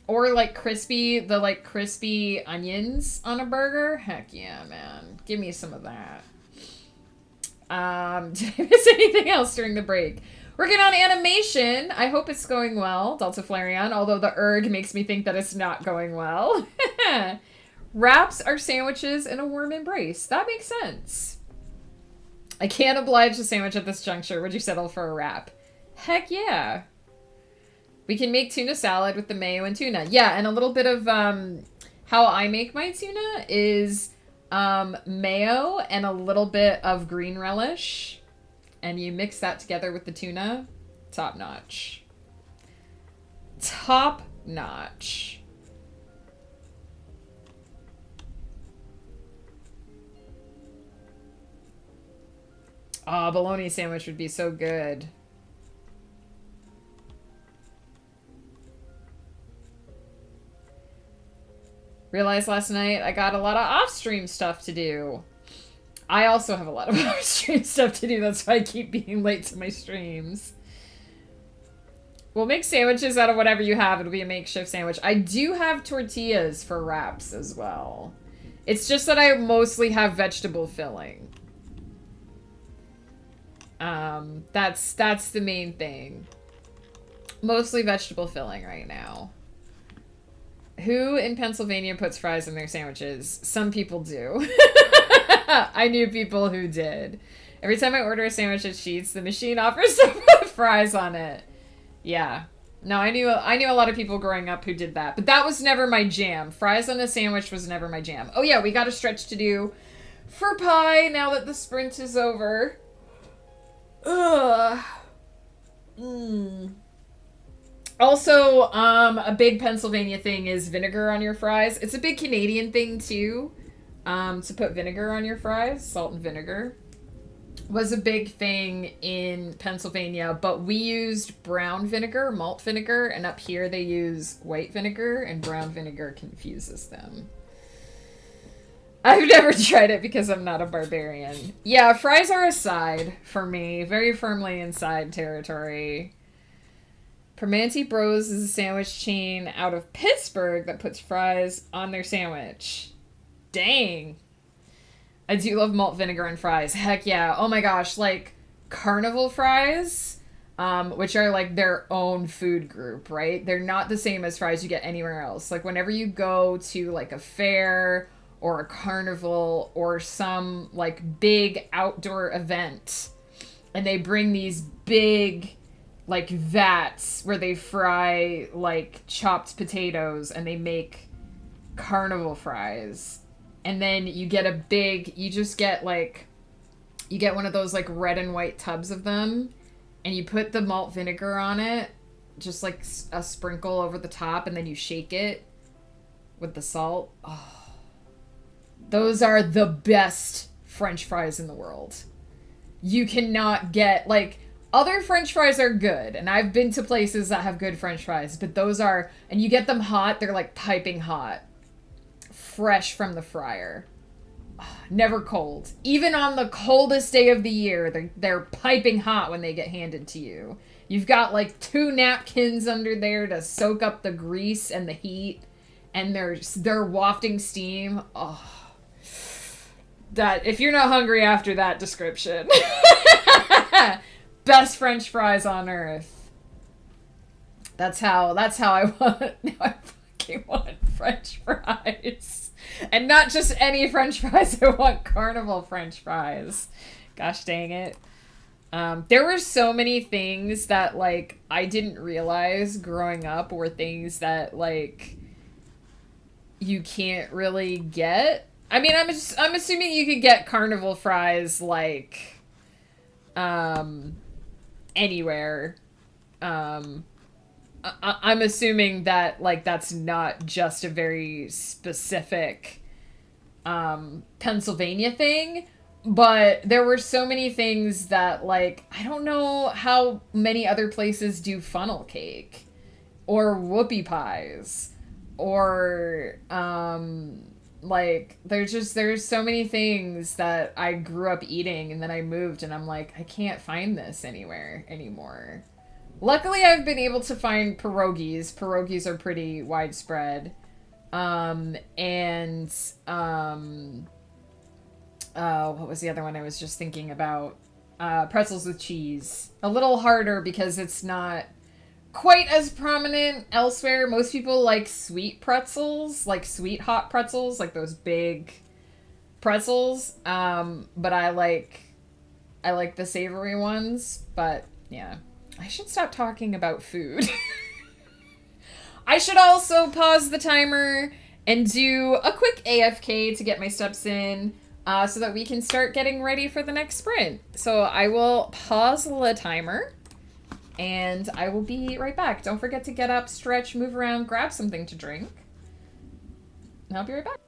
A: or like crispy onions on a burger. Heck yeah, man. Give me some of that. Did I miss anything else during the break? Working on animation. I hope it's going well, Delta Flareon, although the erg makes me think that it's not going well. Wraps are sandwiches in a warm embrace. That makes sense. I can't oblige a sandwich at this juncture. Would you settle for a wrap? Heck yeah. We can make tuna salad with the mayo and tuna. Yeah, and a little bit of how I make my tuna is mayo and a little bit of green relish. And you mix that together with the tuna. Top notch. Top notch. Oh, bologna sandwich would be so good. Realized last night I got a lot of off-stream stuff to do. I also have a lot of off-stream stuff to do. That's why I keep being late to my streams. We'll make sandwiches out of whatever you have. It'll be a makeshift sandwich. I do have tortillas for wraps as well. It's just that I mostly have vegetable filling. That's the main thing. Mostly vegetable filling right now. Who in Pennsylvania puts fries in their sandwiches? Some people do. I knew people who did. Every time I order a sandwich at Sheetz, the machine offers to put fries on it. Yeah. No, I knew a lot of people growing up who did that. But that was never my jam. Fries on a sandwich was never my jam. Oh yeah, we got a stretch to do for pie now that the sprint is over. Ugh. Also, a big Pennsylvania thing is vinegar on your fries. It's a big Canadian thing, too, to put vinegar on your fries. Salt and vinegar was a big thing in Pennsylvania, but we used brown vinegar, malt vinegar, and up here they use white vinegar, and brown vinegar confuses them. I've never tried it because I'm not a barbarian. Yeah, fries are a side for me. Very firmly in side territory. Permanente Bros is a sandwich chain out of Pittsburgh that puts fries on their sandwich. Dang. I do love malt vinegar and fries. Heck yeah. Oh my gosh, like Carnival fries, which are like their own food group, right? They're not the same as fries you get anywhere else. Like whenever you go to like a fair or a carnival or some like big outdoor event and they bring these big like vats where they fry like chopped potatoes and they make carnival fries. And then you get you just get like, you get one of those like red and white tubs of them and you put the malt vinegar on it, just like a sprinkle over the top, and then you shake it with the salt. Oh, those are the best French fries in the world. You cannot get, like, other French fries are good, and I've been to places that have good French fries, but those are, and you get them hot, they're like piping hot. Fresh from the fryer. Never cold. Even on the coldest day of the year, they're piping hot when they get handed to you. You've got like 2 napkins under there to soak up the grease and the heat, and they're wafting steam. Oh, that, if you're not hungry after that description. Best French fries on earth. That's how I want. Now I fucking want French fries. And not just any French fries, I want Carnival French fries. Gosh dang it. There were so many things that, like, I didn't realize growing up were things that, like, you can't really get. I mean, I'm assuming you could get Carnival fries, like, anywhere. I'm assuming that, like, that's not just a very specific Pennsylvania thing, but there were so many things that, like, I don't know how many other places do funnel cake or whoopie pies or like there's so many things that I grew up eating, and then I moved and I'm like, I can't find this anywhere anymore. Luckily, I've been able to find pierogies. Pierogies are pretty widespread. What was the other one I was just thinking about? Pretzels with cheese. A little harder because it's not quite as prominent elsewhere. Most people like sweet pretzels, like sweet hot pretzels, like those big pretzels. But I like the savory ones. But yeah, I should stop talking about food. I should also pause the timer and do a quick AFK to get my steps in so that we can start getting ready for the next sprint. So I will pause the timer and I will be right back. Don't forget to get up, stretch, move around, grab something to drink. And I'll be right back.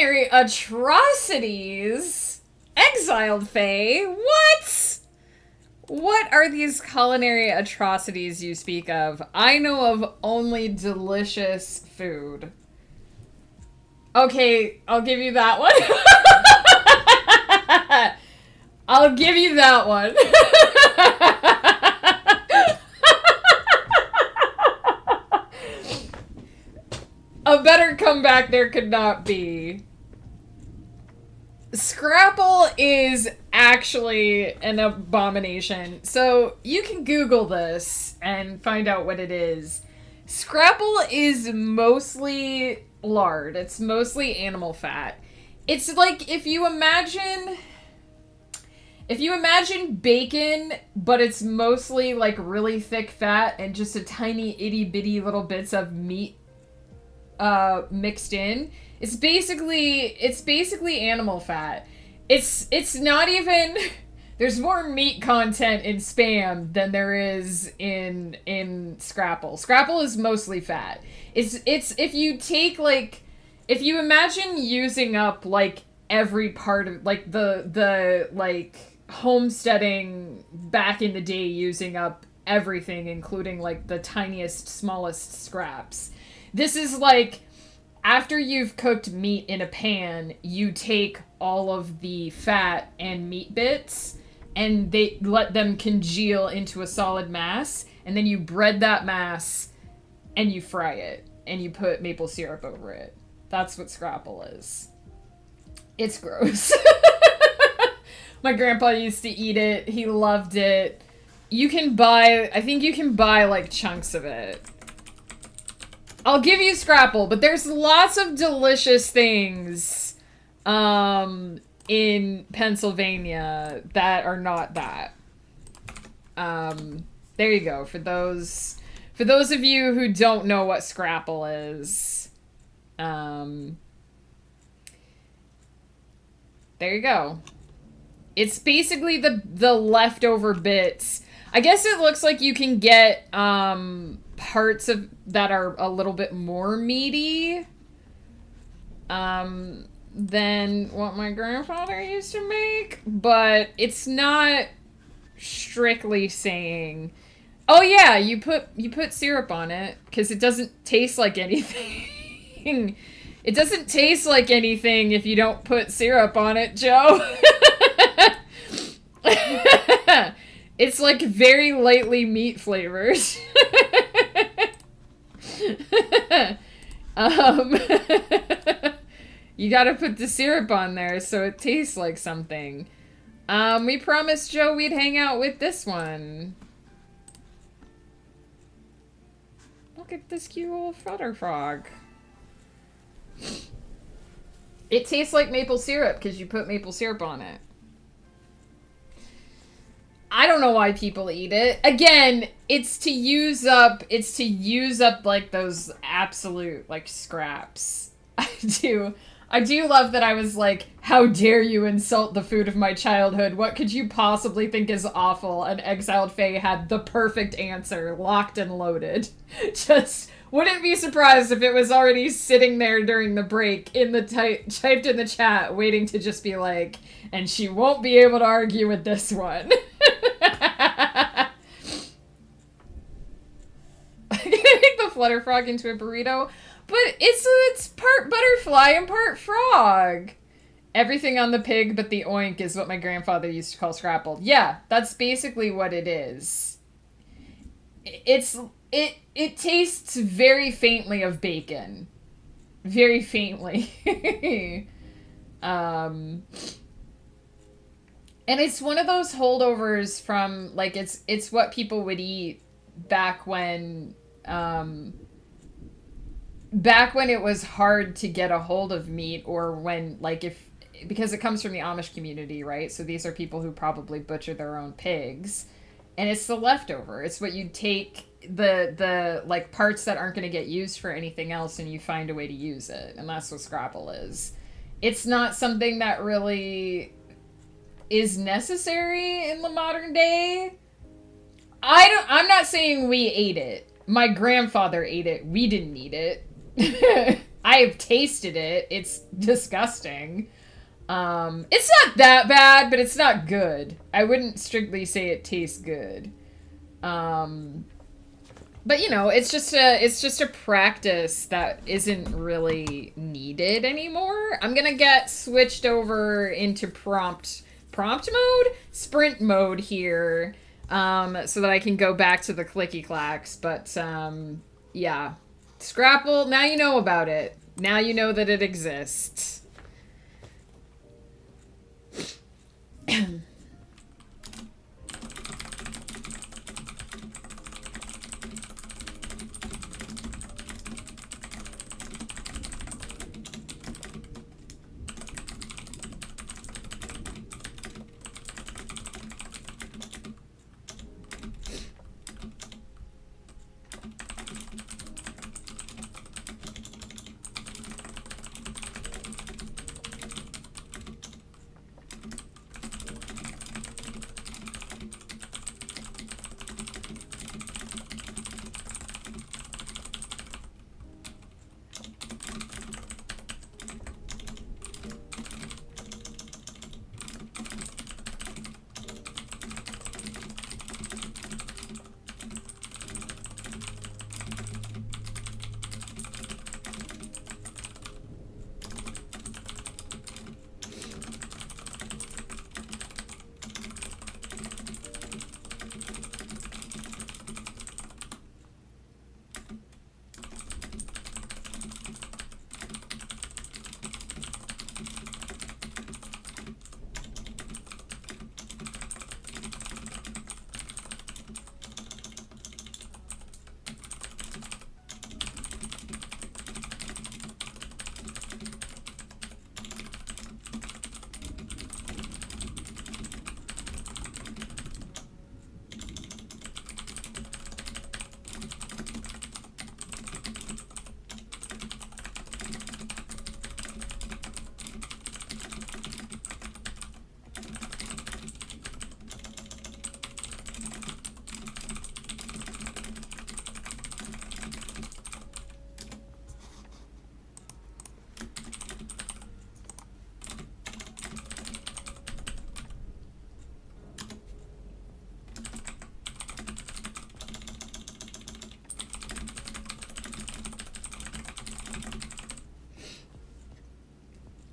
A: Culinary atrocities? Exiled Fae? What? What are these culinary atrocities you speak of? I know of only delicious food. Okay, I'll give you that one. I'll give you that one. A better comeback there could not be. Scrapple is actually an abomination. So you can Google this and find out what it is. Scrapple is mostly lard. It's mostly animal fat. It's like if you imagine bacon, but it's mostly like really thick fat and just a tiny itty bitty little bits of meat mixed in. It's basically animal fat. It's not even. There's more meat content in Spam than there is in Scrapple. Scrapple is mostly fat. It's if you take like, if you imagine using up like every part of like the like homesteading back in the day, using up everything including like the tiniest smallest scraps. This is like, after you've cooked meat in a pan, you take all of the fat and meat bits and they let them congeal into a solid mass, and then you bread that mass and you fry it and you put maple syrup over it. That's what Scrapple is. It's gross. My grandpa used to eat it. He loved it. I think you can buy like chunks of it. I'll give you Scrapple, but there's lots of delicious things in Pennsylvania that are not that. There you go. For those of you who don't know what Scrapple is, there you go. It's basically the leftover bits. I guess it looks like you can get parts of that are a little bit more meaty than what my grandfather used to make, but it's not strictly saying, oh yeah, you put syrup on it, because it doesn't taste like anything. It doesn't taste like anything if you don't put syrup on it, Joe. It's like very lightly meat flavored. You gotta put the syrup on there so it tastes like something. We promised Joe we'd hang out with this one. Look at this cute little flutter frog. It tastes like maple syrup because you put maple syrup on it. I don't know why people eat it. Again, it's to use up like those absolute like scraps. I do love that I was like, how dare you insult the food of my childhood? What could you possibly think is awful? And Exiled Fae had the perfect answer, locked and loaded. Just wouldn't be surprised if it was already sitting there during the break in the typed in the chat, waiting to just be like, and she won't be able to argue with this one. I make the flutter frog into a burrito, but it's part butterfly and part frog. Everything on the pig but the oink is what my grandfather used to call Scrapple. Yeah, that's basically what it is. It tastes very faintly of bacon. Very faintly. And it's one of those holdovers from, like, it's what people would eat back when it was hard to get a hold of meat, or when, like, because it comes from the Amish community, right? So these are people who probably butcher their own pigs, and it's the leftover. It's what you take the like parts that aren't going to get used for anything else, and you find a way to use it, and that's what Scrapple is. It's not something that really is necessary in the modern day. I'm not saying we ate it. My grandfather ate it. We didn't eat it. I have tasted it. It's disgusting. It's not that bad, but it's not good. I wouldn't strictly say it tastes good. But you know, it's just a practice that isn't really needed anymore. I'm gonna get switched over into prompt mode, sprint mode here, so that I can go back to the clicky clacks. But yeah, Scrapple. Now you know about it. Now you know that it exists.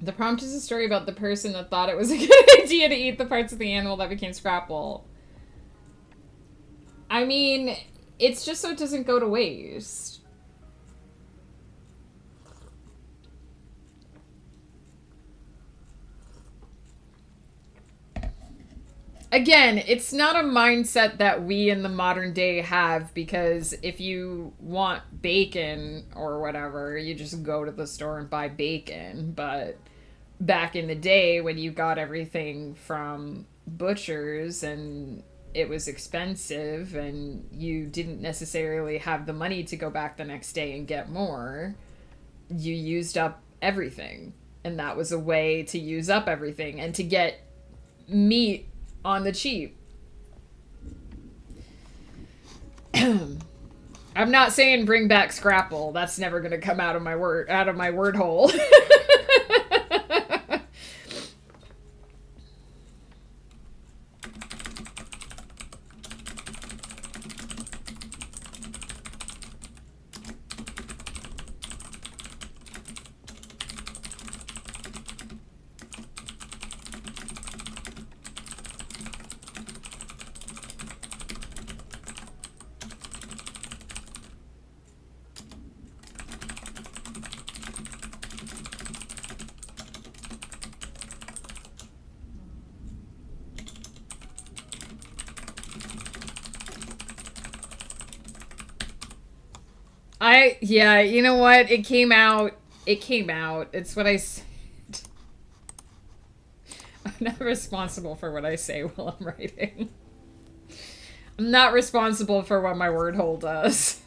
A: The prompt is a story about the person that thought it was a good idea to eat the parts of the animal that became Scrapple. I mean, it's just so it doesn't go to waste. Again, it's not a mindset that we in the modern day have, because if you want bacon or whatever, you just go to the store and buy bacon. But back in the day when you got everything from butchers and it was expensive and you didn't necessarily have the money to go back the next day and get more, you used up everything. And that was a way to use up everything and to get meat on the cheap. I'm not saying bring back Scrapple. That's never going to come out of my word hole. Yeah, you know what? It came out. It's what I said. I'm not responsible for what I say while I'm writing. I'm not responsible for what my word hole does.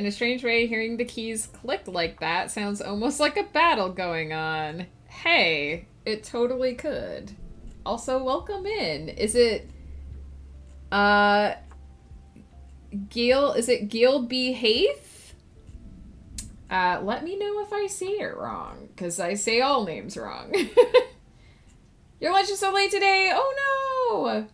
A: In a strange way, hearing the keys click like that sounds almost like a battle going on. Hey, it totally could. Also, welcome in. Is it Uh, Gail, is it Gail B. Haith? Let me know if I say it wrong, because I say all names wrong. Your lunch is so late today. Oh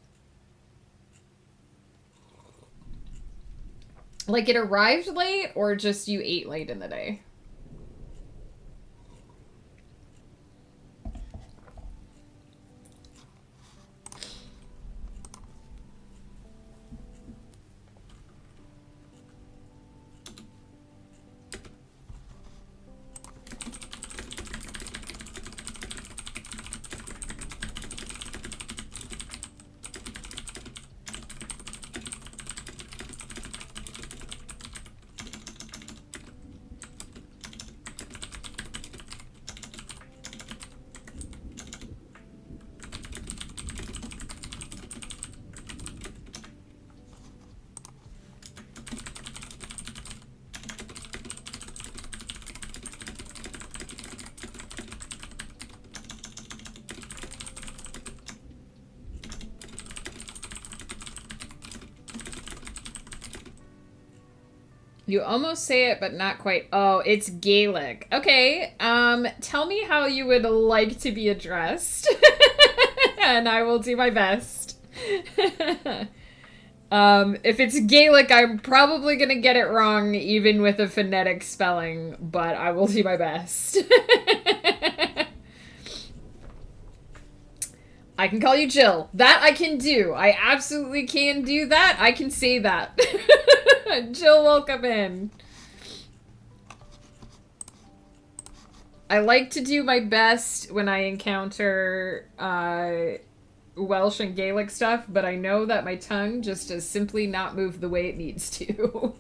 A: no! Like it arrived late, or just you ate late in the day? You almost say it, but not quite. Oh, it's Gaelic. Okay, tell me how you would like to be addressed. And I will do my best. If it's Gaelic, I'm probably gonna get it wrong, even with a phonetic spelling, but I will do my best. I can call you Jill. That I can do. I absolutely can do that. I can say that. Jill, welcome in. I like to do my best when I encounter Welsh and Gaelic stuff, but I know that my tongue just does simply not move the way it needs to.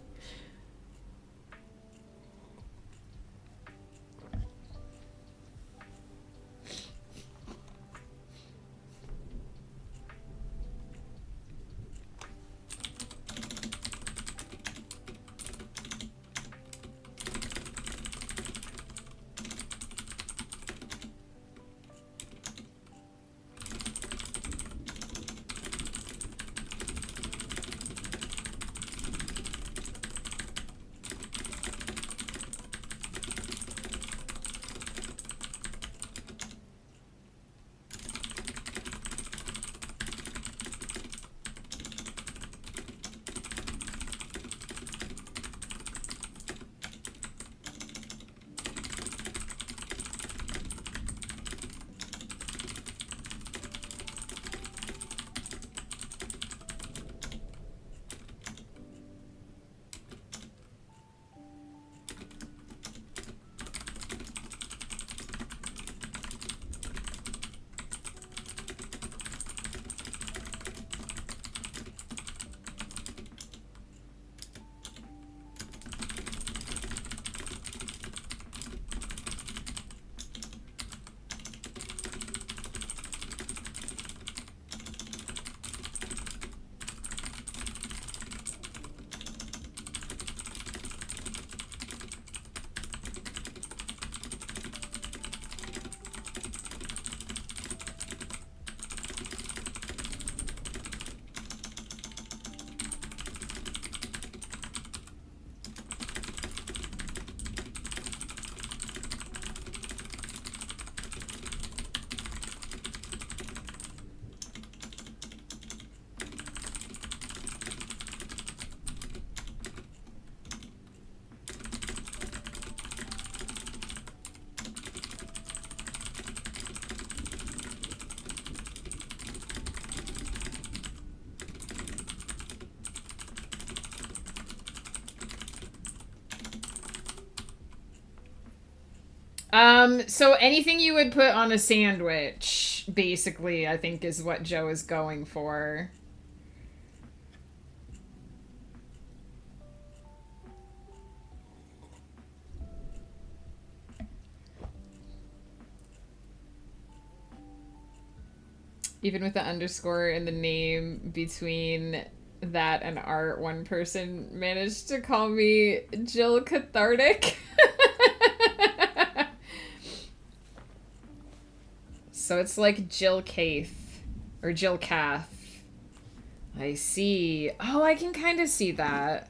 A: So anything you would put on a sandwich, basically, I think is what Joe is going for. Even with the underscore in the name between that and art, one person managed to call me Jill Cathartic. So it's like Jill Cath or Jill Cath. I see. Oh, I can kind of see that.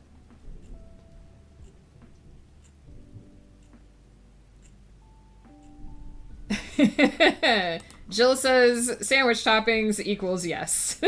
A: Jill says sandwich toppings equals yes.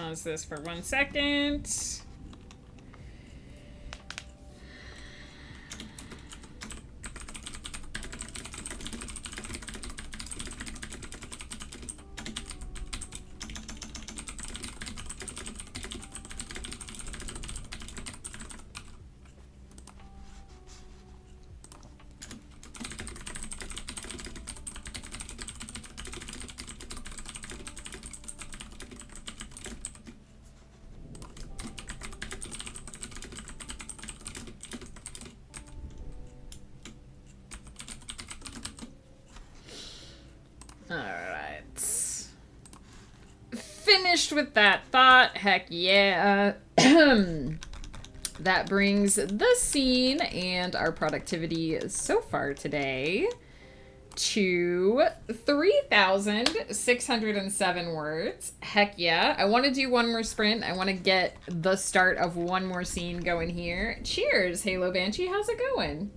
A: pause this for 1 second. Alright. Finished with that thought. Heck yeah. That brings the scene and our productivity so far today to 3,607 words. Heck yeah. I want to do one more sprint. I want to get the start of one more scene going here. Cheers, Halo Banshee. How's it going?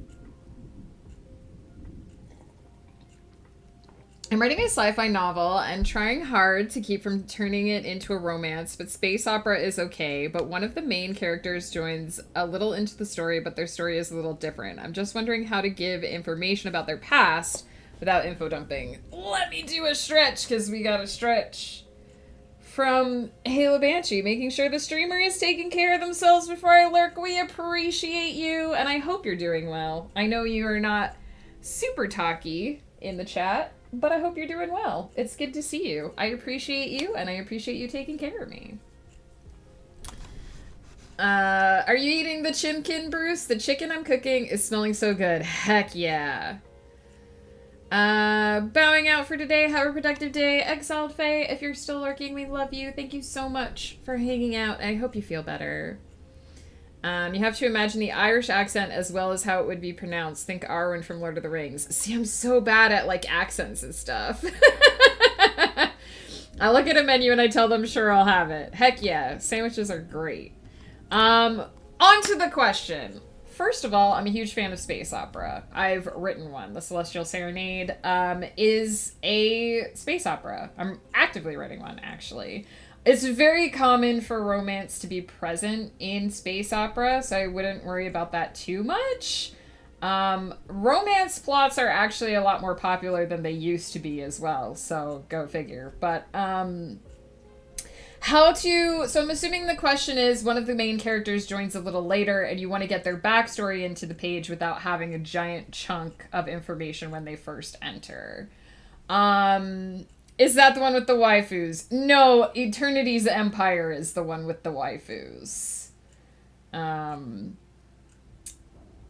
A: I'm writing a sci-fi novel and trying hard to keep from turning it into a romance, but space opera is okay. But one of the main characters joins a little into the story, but their story is a little different. I'm just wondering how to give information about their past without info dumping. Let me do a stretch, because we got a stretch. From Halo Banshee, making sure the streamer is taking care of themselves before I lurk. We appreciate you, and I hope you're doing well. I know you are not super talky in the chat, but I hope you're doing well. It's good to see you. I appreciate you, and I appreciate you taking care of me. Are you eating the chimkin, Bruce? The chicken I'm cooking is smelling so good. Heck yeah. Bowing out for today. Have a productive day. Exiled Faye, if you're still lurking, we love you. Thank you so much for hanging out. I hope you feel better. You have to imagine the Irish accent as well as how it would be pronounced. Think Arwen from Lord of the Rings. See, I'm so bad at, like, accents and stuff. I look at a menu and I tell them, sure, I'll have it. Heck yeah. Sandwiches are great. On to the question. First of all, I'm a huge fan of space opera. I've written one. The Celestial Serenade is a space opera. I'm actively writing one, actually. It's very common for romance to be present in space opera, so I wouldn't worry about that too much. Romance plots are actually a lot more popular than they used to be as well, so go figure. But, so I'm assuming the question is one of the main characters joins a little later and you want to get their backstory into the page without having a giant chunk of information when they first enter. Is that the one with the waifus? No, Eternity's Empire is the one with the waifus.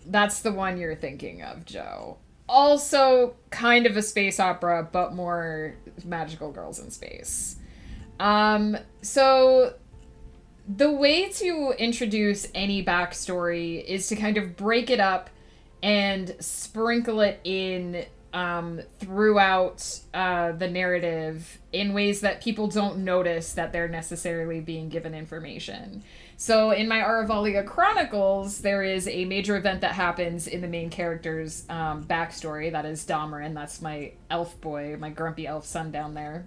A: That's the one you're thinking of, Joe. Also kind of a space opera, but more magical girls in space. So the way to introduce any backstory is to kind of break it up and sprinkle it in throughout the narrative in ways that people don't notice that they're necessarily being given information. So in my Aravalia Chronicles, there is a major event that happens in the main character's backstory. That is Damarin. That's my elf boy, my grumpy elf son down there.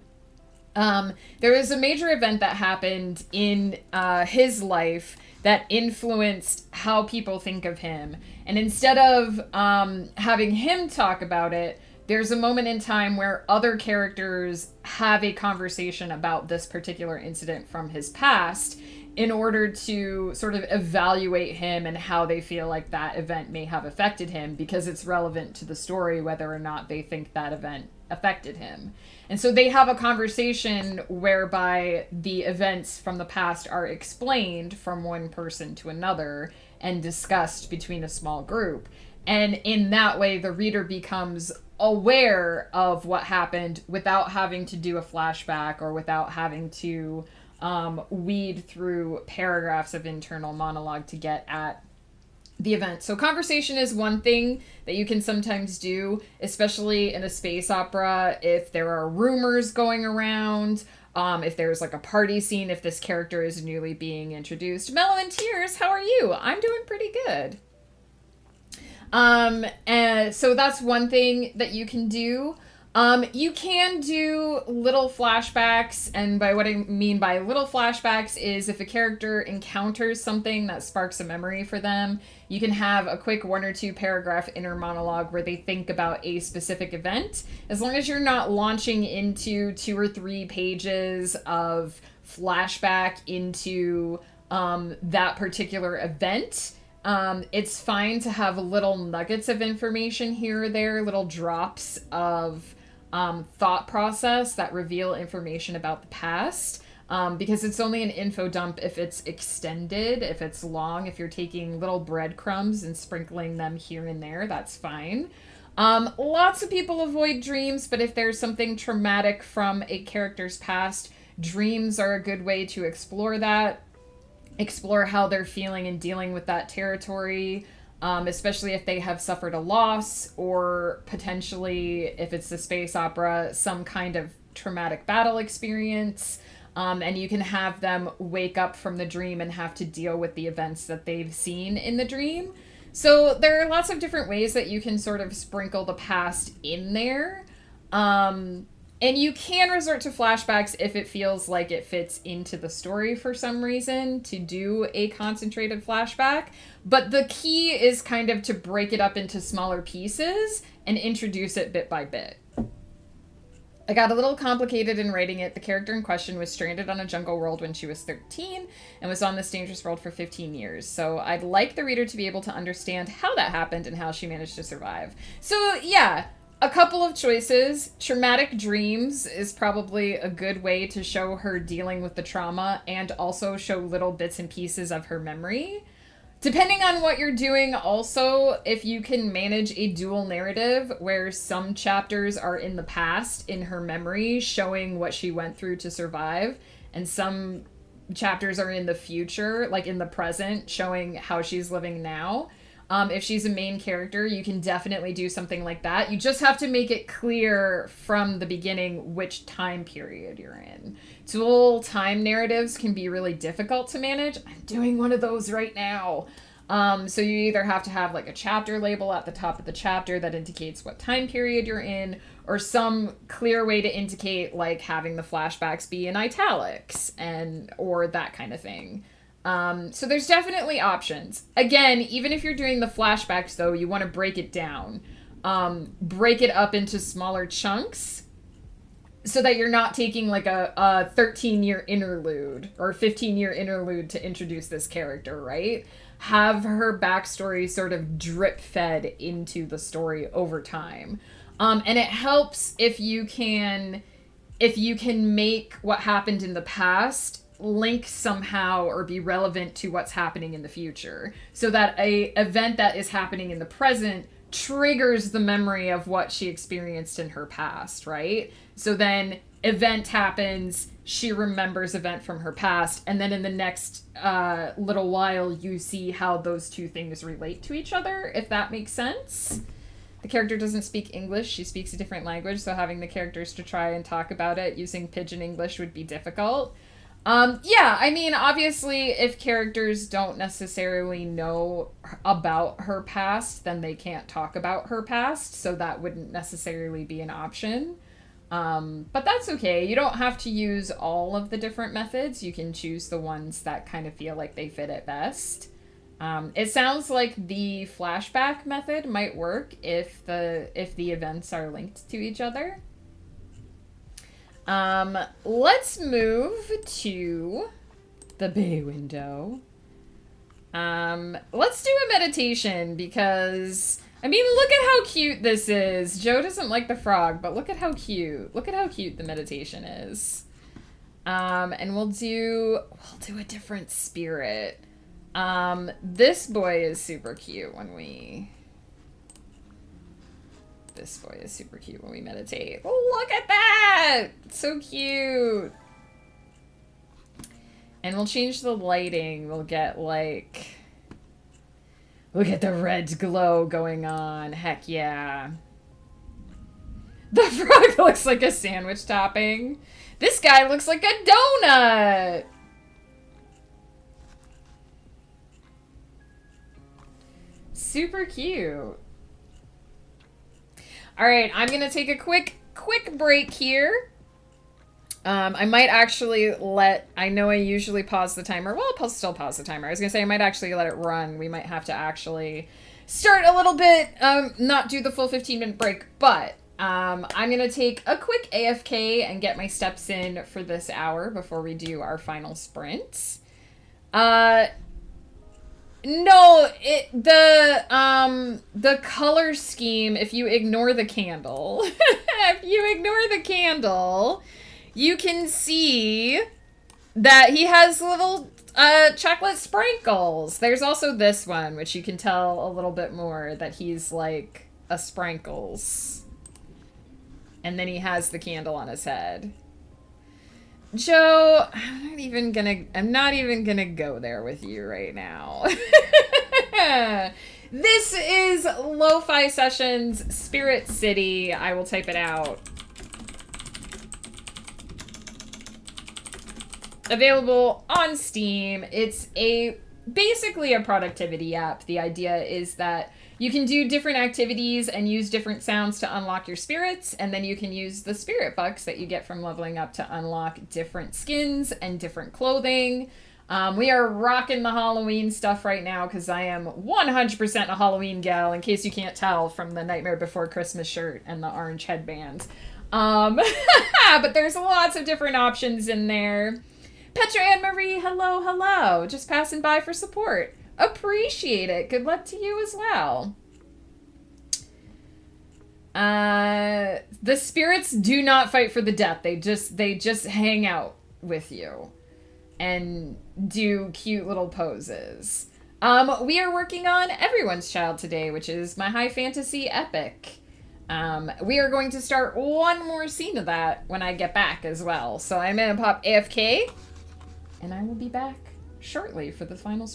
A: There is a major event that happened in his life that influenced how people think of him. And instead of having him talk about it, there's a moment in time where other characters have a conversation about this particular incident from his past in order to sort of evaluate him and how they feel like that event may have affected him, because it's relevant to the story whether or not they think that event affected him. And so they have a conversation whereby the events from the past are explained from one person to another and discussed between a small group. And in that way, the reader becomes aware of what happened without having to do a flashback or without having to weed through paragraphs of internal monologue to get at the event. So conversation is one thing that you can sometimes do, especially in a space opera, if there are rumors going around, if there's like a party scene, if this character is newly being introduced. Mellow and Tears, how are you? I'm doing pretty good. And so that's one thing that you can do. You can do little flashbacks, and by what I mean by little flashbacks is if a character encounters something that sparks a memory for them, you can have a quick 1 or 2 paragraph inner monologue where they think about a specific event. As long as you're not launching into 2 or 3 pages of flashback into that particular event. It's fine to have little nuggets of information here or there, little drops of thought process that reveal information about the past. Because it's only an info dump if it's extended, if it's long, if you're taking little breadcrumbs and sprinkling them here and there, that's fine. Lots of people avoid dreams, but if there's something traumatic from a character's past, dreams are a good way to explore that. Explore how they're feeling and dealing with that territory, especially if they have suffered a loss or potentially, if it's the space opera, some kind of traumatic battle experience. And you can have them wake up from the dream and have to deal with the events that they've seen in the dream. So there are lots of different ways that you can sort of sprinkle the past in there. And you can resort to flashbacks if it feels like it fits into the story for some reason to do a concentrated flashback. But the key is kind of to break it up into smaller pieces and introduce it bit by bit. I got a little complicated in writing it. The character in question was stranded on a jungle world when she was 13 and was on this dangerous world for 15 years. So I'd like the reader to be able to understand how that happened and how she managed to survive. So yeah, a couple of choices. Traumatic dreams is probably a good way to show her dealing with the trauma and also show little bits and pieces of her memory. Depending on what you're doing, also, if you can manage a dual narrative where some chapters are in the past, in her memory, showing what she went through to survive, and some chapters are in the future, like in the present, showing how she's living now. If she's a main character, you can definitely do something like that. You just have to make it clear from the beginning which time period you're in. Dual time narratives can be really difficult to manage. I'm doing one of those right now. So you either have to have like a chapter label at the top of the chapter that indicates what time period you're in, or some clear way to indicate, like having the flashbacks be in italics or that kind of thing. So there's definitely options. Again, even if you're doing the flashbacks, though, you want to break it down. Break it up into smaller chunks so that you're not taking like a 13-year interlude or 15-year interlude to introduce this character, right? Have her backstory sort of drip-fed into the story over time. And it helps if you can make what happened in the past link somehow or be relevant to what's happening in the future, so that a event that is happening in the present triggers the memory of what she experienced in her past, right? So then event happens, she remembers event from her past, and then in the next little while you see how those two things relate to each other, if that makes sense. The character doesn't speak English, she speaks a different language, so having the characters to try and talk about it using pidgin English would be difficult. Yeah, I mean, obviously, if characters don't necessarily know about her past, then they can't talk about her past, so that wouldn't necessarily be an option. But that's okay. You don't have to use all of the different methods. You can choose the ones that kind of feel like they fit it best. It sounds like the flashback method might work if the events are linked to each other. Let's move to the bay window. Let's do a meditation because, I mean, look at how cute this is. Joe doesn't like the frog, but look at how cute. Look at how cute the meditation is. And we'll do a different spirit. This boy is super cute when we meditate. Oh, look at that! So cute! And we'll change the lighting. We'll get like... Look at the red glow going on. Heck yeah. The frog looks like a sandwich topping. This guy looks like a donut! Super cute. All right, I'm going to take a quick quick break here. I might actually I know I usually pause the timer. Well, I'll still pause the timer. I was going to say I might actually let it run. We might have to actually start a little bit, not do the full 15-minute break, but I'm going to take a quick AFK and get my steps in for this hour before we do our final sprints. No, the color scheme, if you ignore the candle, you can see that he has little chocolate sprinkles. There's also this one, which you can tell a little bit more that he's like a sprinkles. And then he has the candle on his head. Joe, I'm not even gonna go there with you right now. This is Lo-Fi Sessions Spirit City. I will type it out. Available on Steam. It's basically a productivity app. The idea is that you can do different activities and use different sounds to unlock your spirits, and then you can use the spirit bucks that you get from leveling up to unlock different skins and different clothing. We are rocking the Halloween stuff right now because I am 100% a Halloween gal, in case you can't tell from the Nightmare Before Christmas shirt and the orange headband. But there's lots of different options in there. Petra Anne Marie, hello, hello. Just passing by for support. Appreciate it. Good luck to you as well. The spirits do not fight for the death. They just hang out with you and do cute little poses. We are working on Everyone's Child today, which is my high fantasy epic. We are going to start one more scene of that when I get back as well. So I'm going to pop AFK, and I will be back shortly for the final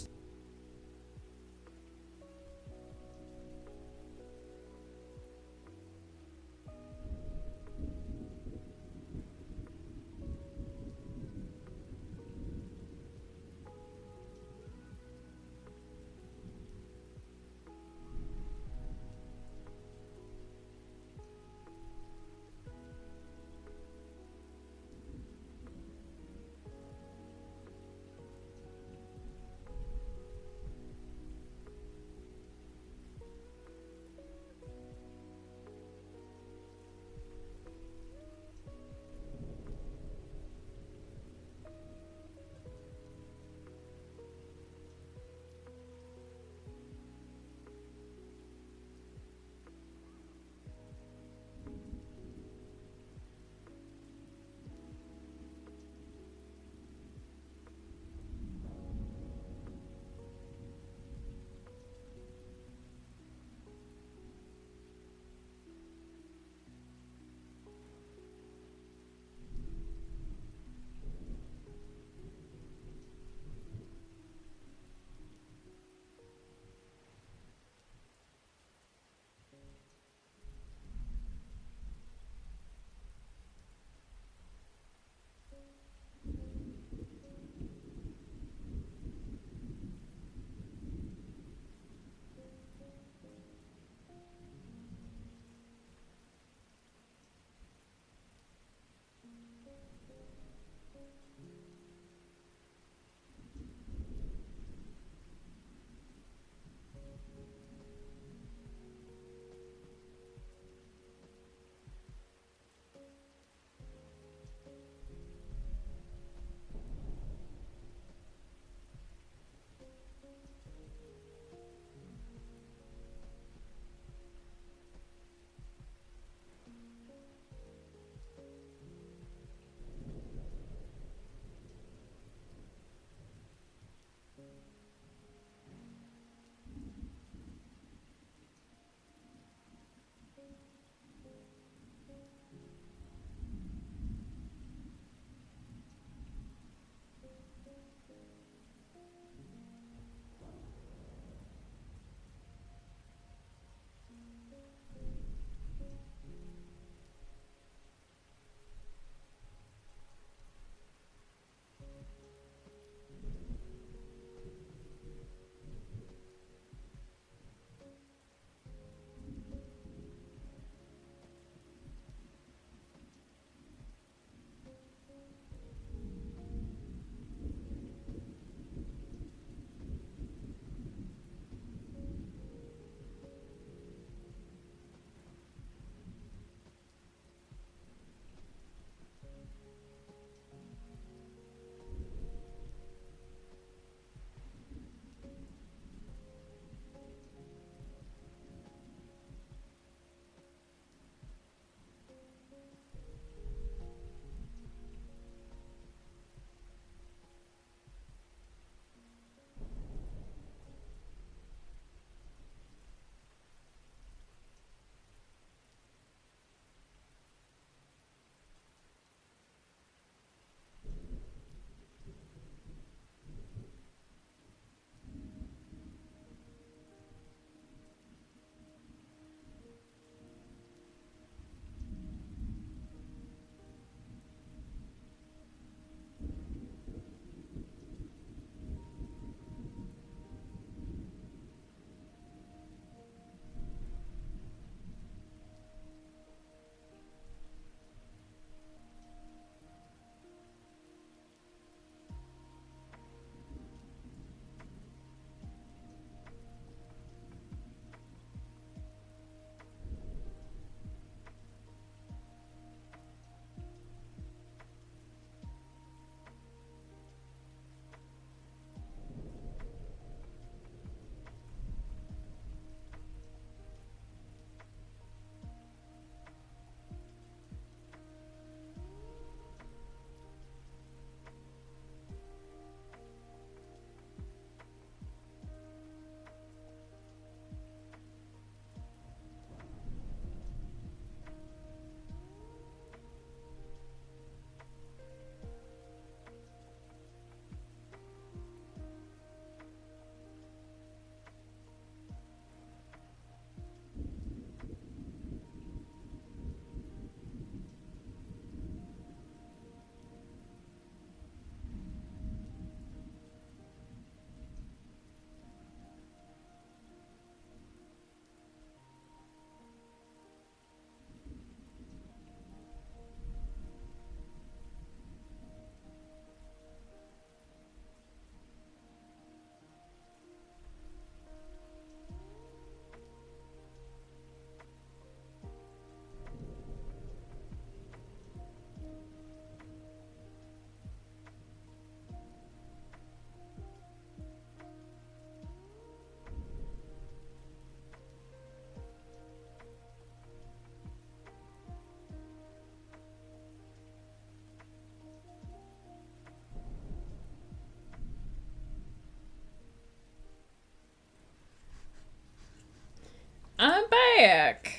A: Mosaic.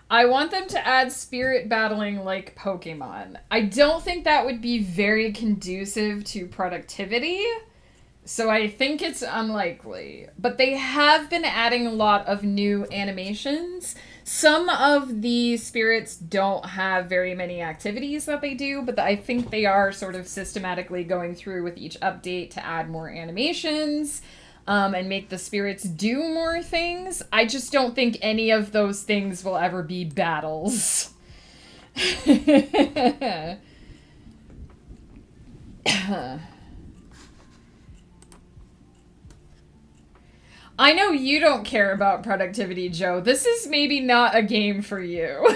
A: I want them to add spirit battling like Pokemon. I don't think that would be very conducive to productivity, so I think it's unlikely. But they have been adding a lot of new animations. Some of the spirits don't have very many activities that they do, but I think they are sort of systematically going through with each update to add more animations. And make the spirits do more things. I just don't think any of those things will ever be battles. I know you don't care about productivity, Joe. This is maybe not a game for you.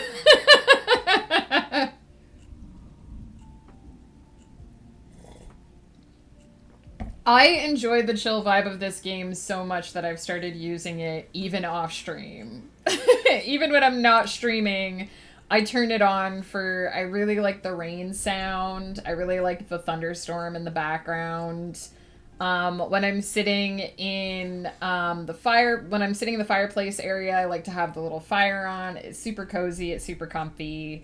A: I enjoy the chill vibe of this game so much that I've started using it even off stream. Even when I'm not streaming, I turn it on for, I really like the rain sound. I really like the thunderstorm in the background. When I'm sitting in when I'm sitting in the fireplace area, I like to have the little fire on. It's super cozy. It's super comfy.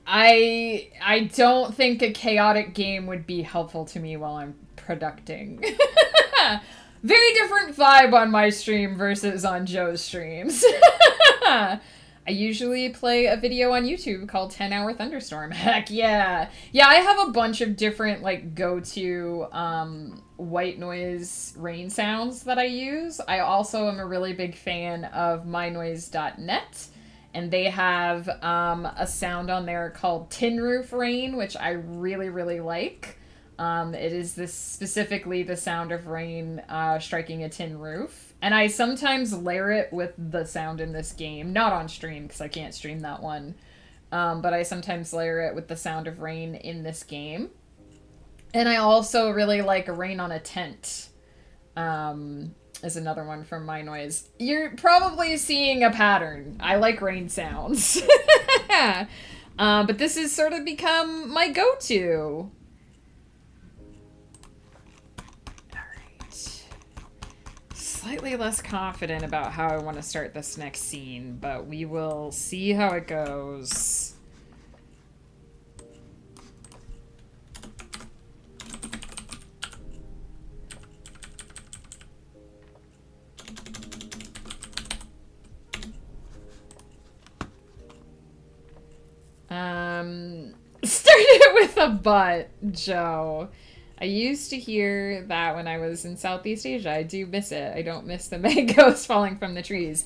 A: I don't think a chaotic game would be helpful to me while I'm producing. Very different vibe on my stream versus on Joe's streams. I usually play a video on YouTube called 10 Hour Thunderstorm. Heck yeah. Yeah, I have a bunch of different like go-to white noise rain sounds that I use. I also am a really big fan of mynoise.net. And they have a sound on there called Tin Roof Rain, which I really, really like. It is specifically the sound of rain striking a tin roof. And I sometimes layer it with the sound in this game. Not on stream, because I can't stream that one. But I sometimes layer it with the sound of rain in this game. And I also really like Rain on a Tent. Is another one from My Noise. You're probably seeing a pattern. I like rain sounds. But this has sort of become my go-to. Alright. Slightly less confident about how I want to start this next scene, but we will see how it goes. Start it with a butt, Joe. I used to hear that when I was in Southeast Asia. I do miss it. I don't miss the mangoes falling from the trees.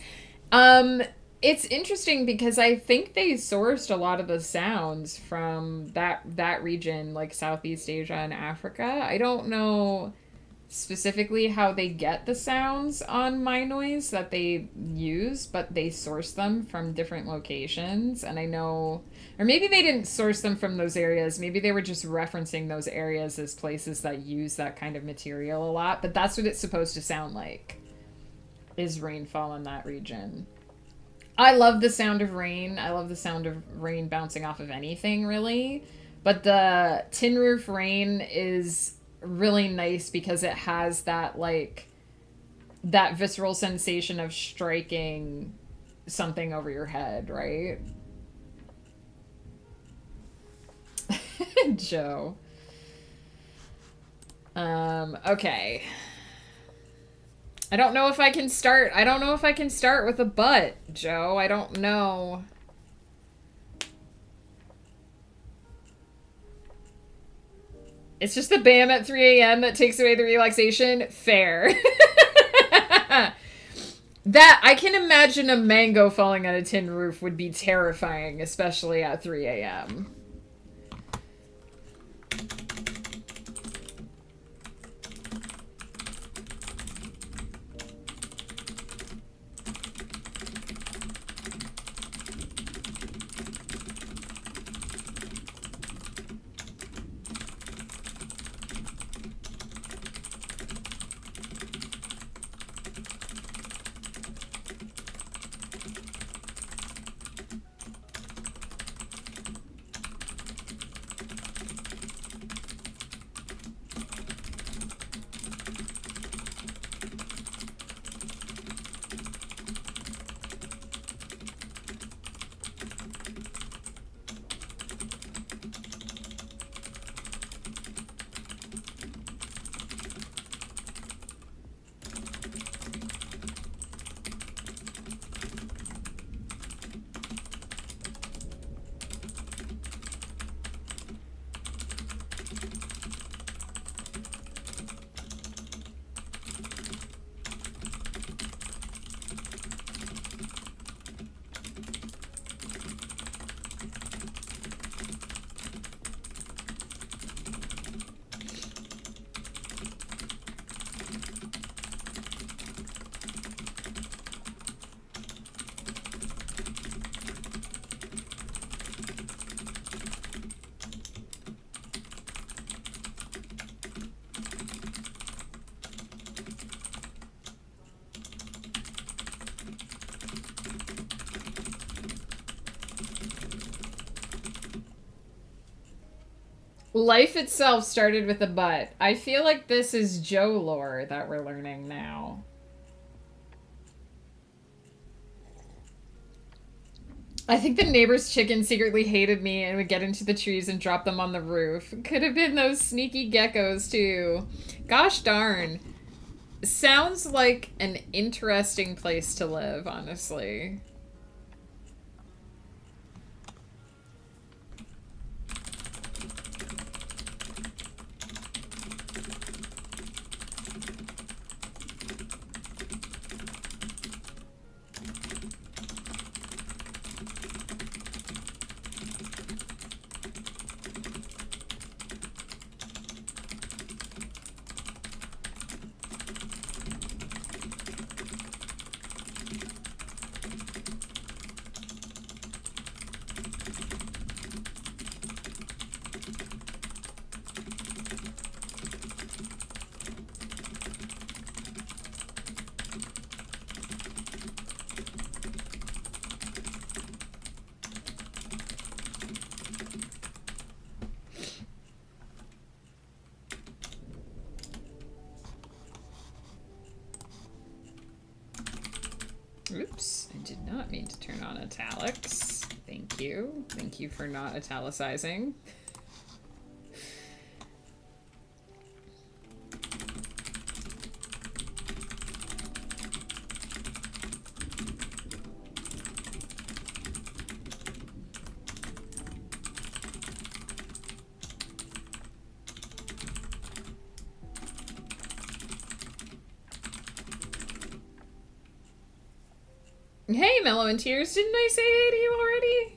A: It's interesting because I think they sourced a lot of the sounds from that region, like Southeast Asia and Africa. I don't know specifically how they get the sounds on My Noise that they use, but they source them from different locations. And I know, or maybe they didn't source them from those areas. Maybe they were just referencing those areas as places that use that kind of material a lot. But that's what it's supposed to sound like, is rainfall in that region. I love the sound of rain. I love the sound of rain bouncing off of anything, really. But the tin roof rain is really nice because it has that, like, that visceral sensation of striking something over your head, right? Joe. Okay. I don't know if I can start. I don't know if I can start with a butt, Joe. I don't know. It's just the BAM at 3 a.m. that takes away the relaxation. Fair. That, I can imagine a mango falling on a tin roof would be terrifying, especially at 3 a.m. Life itself started with a butt. I feel like this is Joe lore that we're learning now. I think the neighbor's chicken secretly hated me and would get into the trees and drop them on the roof. Could have been those sneaky geckos, too. Gosh darn. Sounds like an interesting place to live, honestly. Oops, I did not mean to turn on italics. Thank you. Thank you for not italicizing. Hey, Mellow and Tears, didn't I say hey to you already?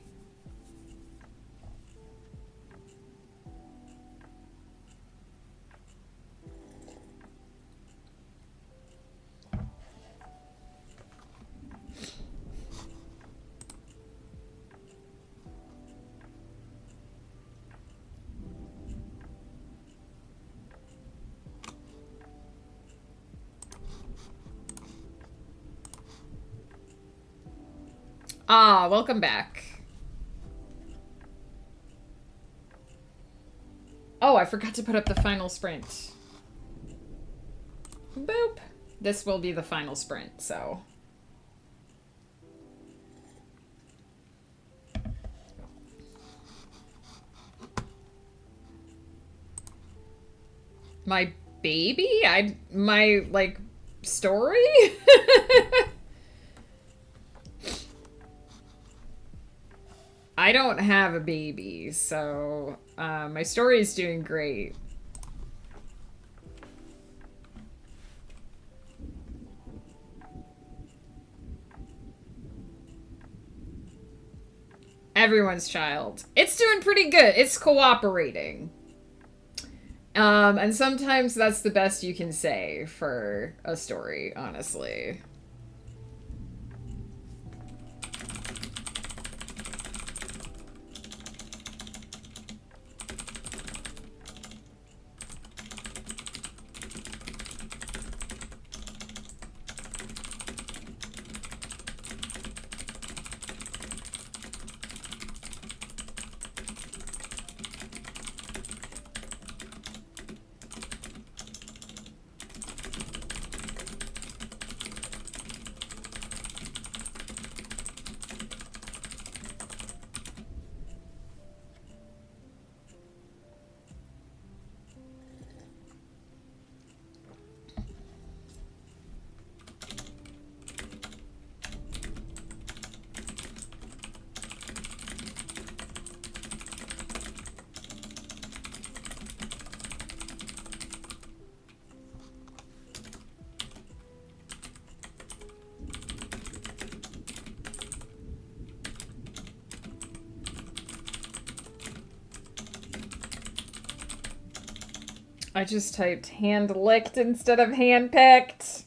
A: Ah, welcome back. Oh, I forgot to put up the final sprint. Boop. This will be the final sprint, so. My baby? My, like, story? I don't have a baby, so my story is doing great. Everyone's child. It's doing pretty good. It's cooperating. And sometimes that's the best you can say for a story, honestly. I just typed hand-licked instead of hand-picked.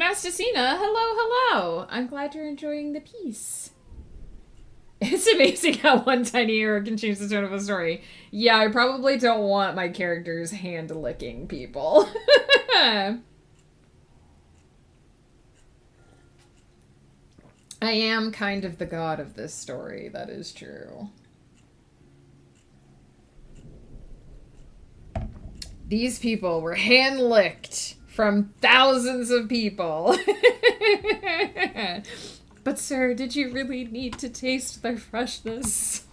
A: Anastasina, hello, hello. I'm glad you're enjoying the piece. It's amazing how one tiny error can change the tone of a story. Yeah, I probably don't want my characters hand-licking people. I am kind of the god of this story, that is true. These people were hand-licked from thousands of people. But sir, did you really need to taste their freshness?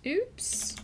A: Oops.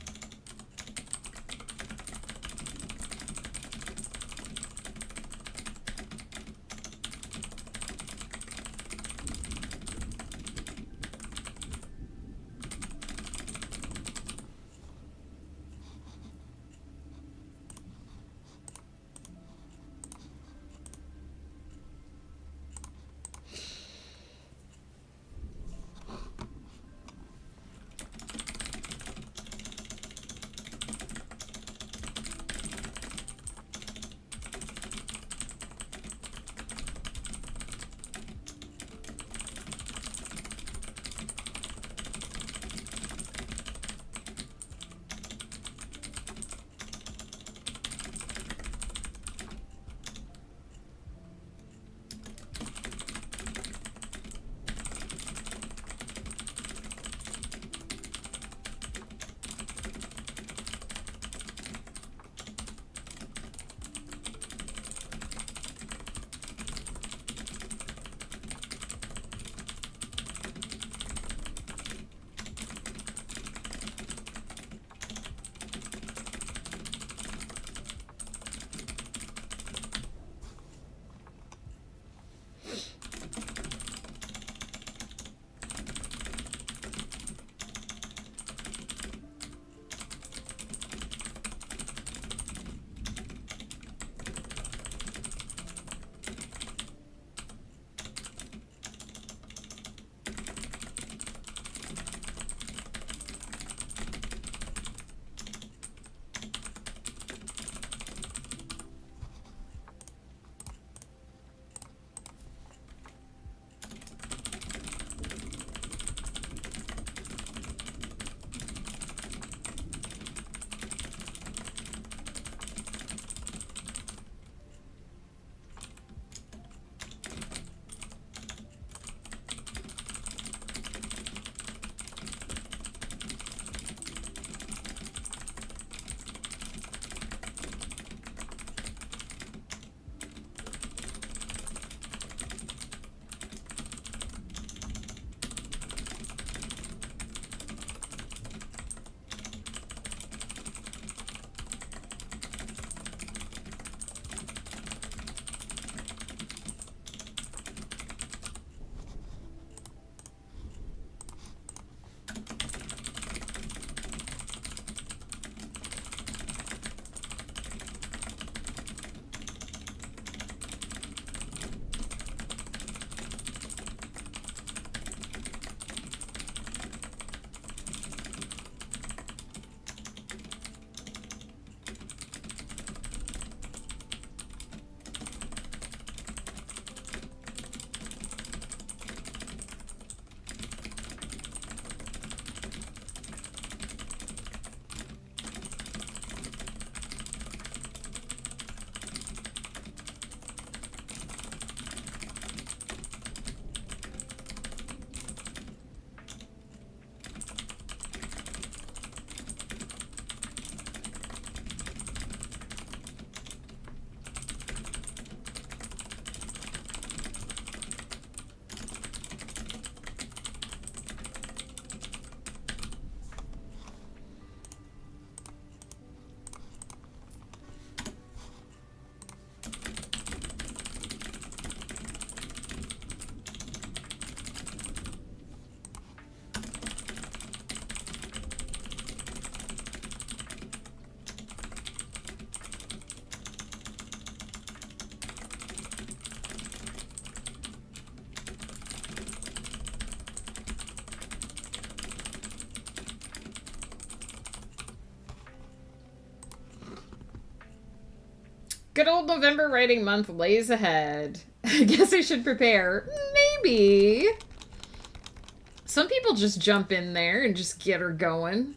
A: Good old November writing month lays ahead. I guess I should prepare. Maybe. Some people just jump in there and just get her going.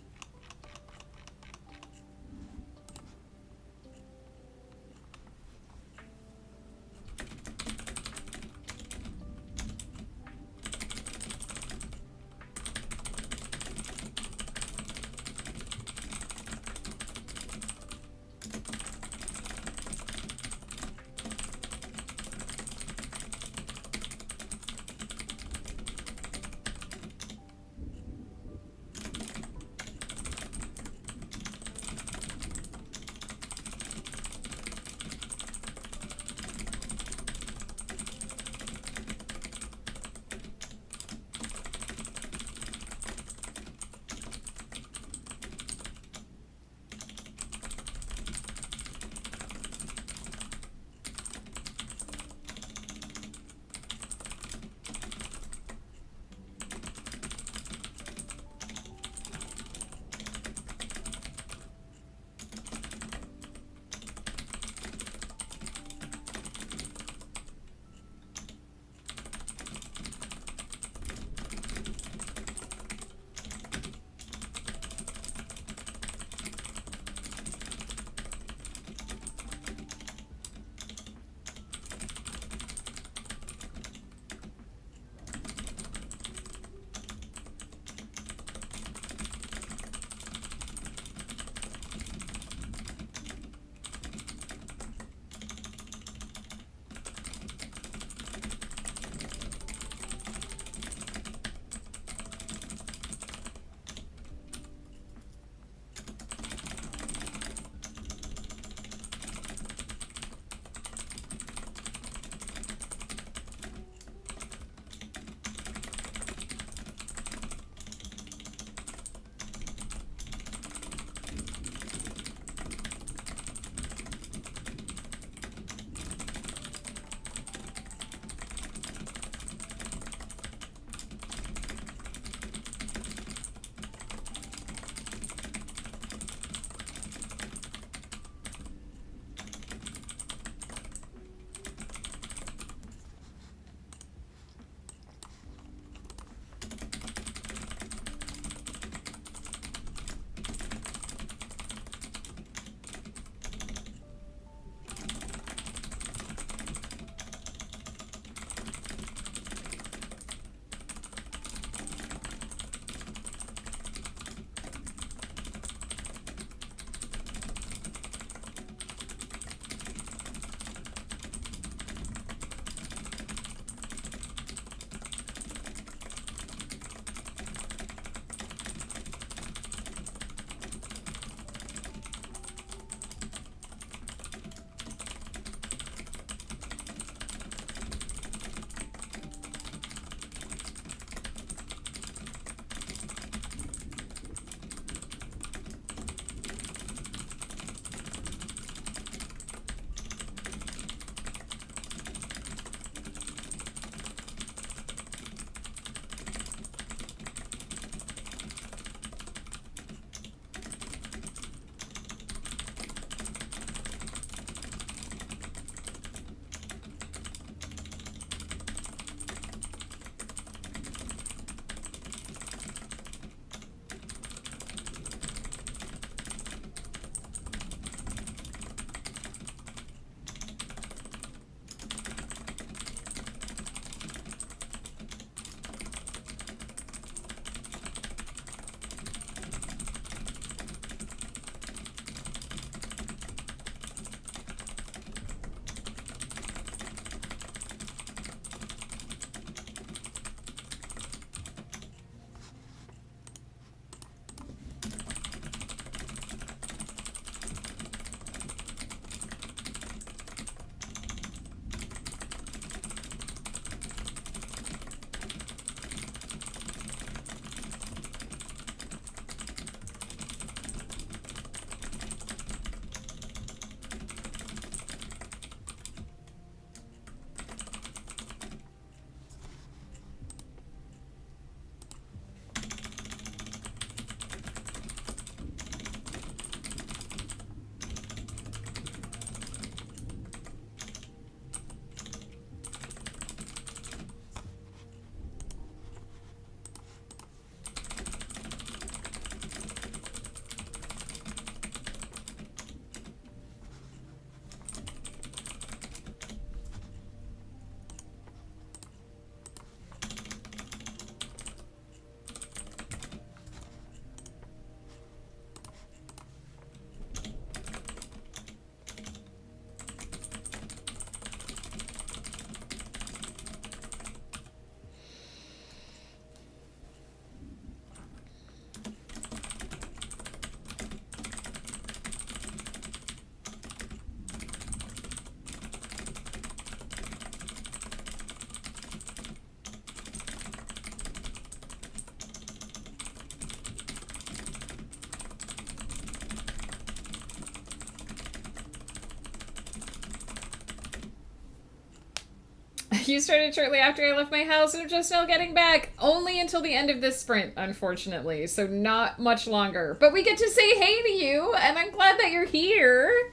A: You started shortly after I left my house and are just now getting back. Only until the end of this sprint, unfortunately. So not much longer. But we get to say hey to you, and I'm glad that you're here.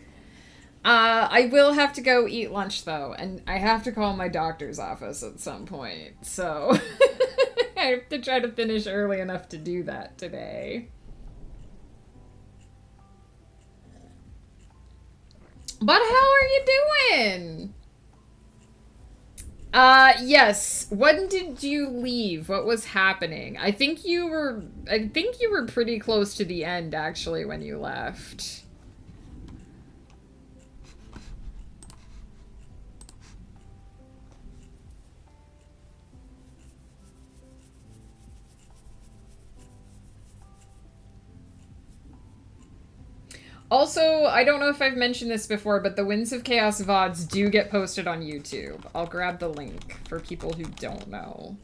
A: I will have to go eat lunch, though. And I have to call my doctor's office at some point. So I have to try to finish early enough to do that today. But how are you doing? Yes. When did you leave? What was happening? I think you were pretty close to the end, actually, when you left. Also, I don't know if I've mentioned this before, but the Winds of Chaos VODs do get posted on YouTube. I'll grab the link for people who don't know.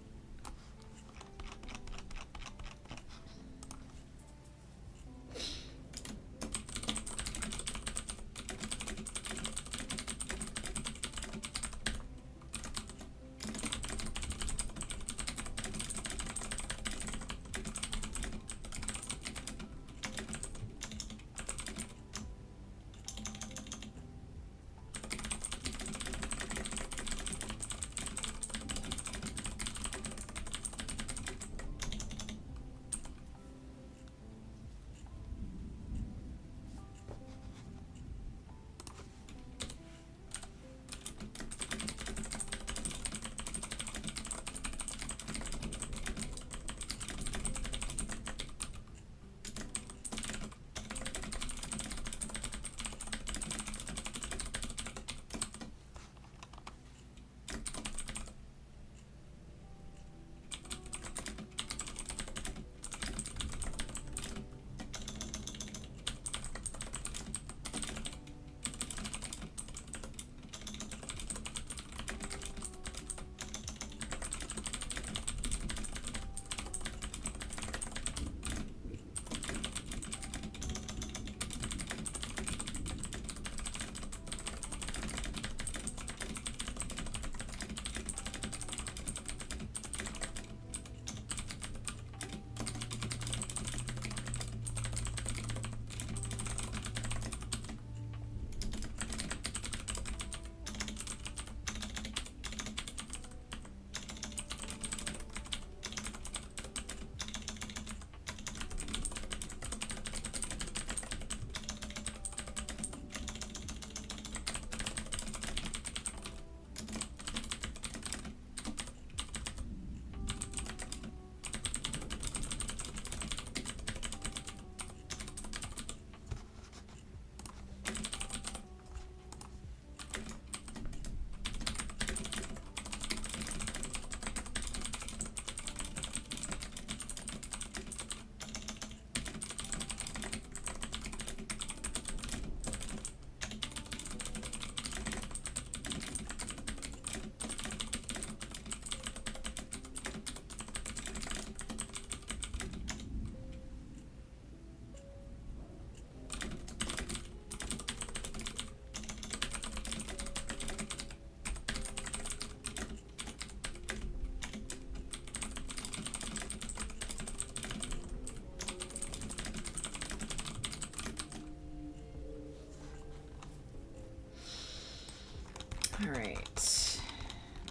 A: All right.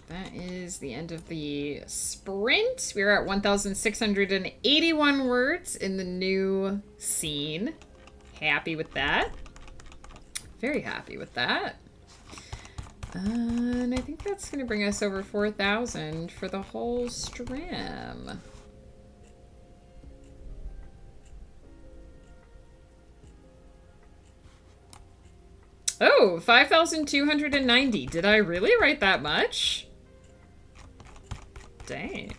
A: That is the end of the sprint. We're at 1,681 words in the new scene. Happy with that. Very happy with that. And I think that's going to bring us over 4,000 for the whole stream. Oh, 5,290. Did I really write that much? Dang.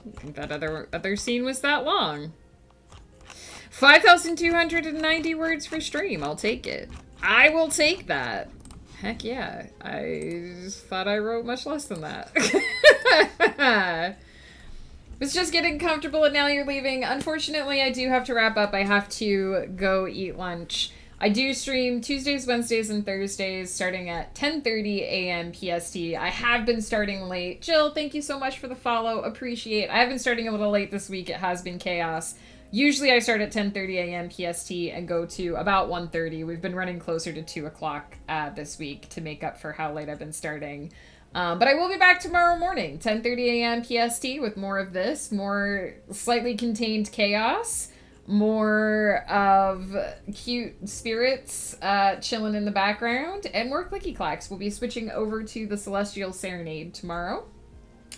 A: I think that other scene was that long. 5,290 words for stream. I'll take it. I will take that. Heck yeah. I thought I wrote much less than that. Was just getting comfortable and now you're leaving. Unfortunately, I do have to wrap up. I have to go eat lunch. I do stream Tuesdays, Wednesdays, and Thursdays starting at 10:30 a.m. PST. I have been starting late. Jill, thank you so much for the follow. Appreciate. I have been starting a little late this week. It has been chaos. Usually I start at 10:30 a.m. PST and go to about 1:30. We've been running closer to 2 o'clock this week to make up for how late I've been starting. But I will be back tomorrow morning, 10:30 a.m. PST, with more of this, more slightly contained chaos, more of cute spirits chilling in the background, and more clicky clacks. We'll be switching over to the Celestial Serenade tomorrow.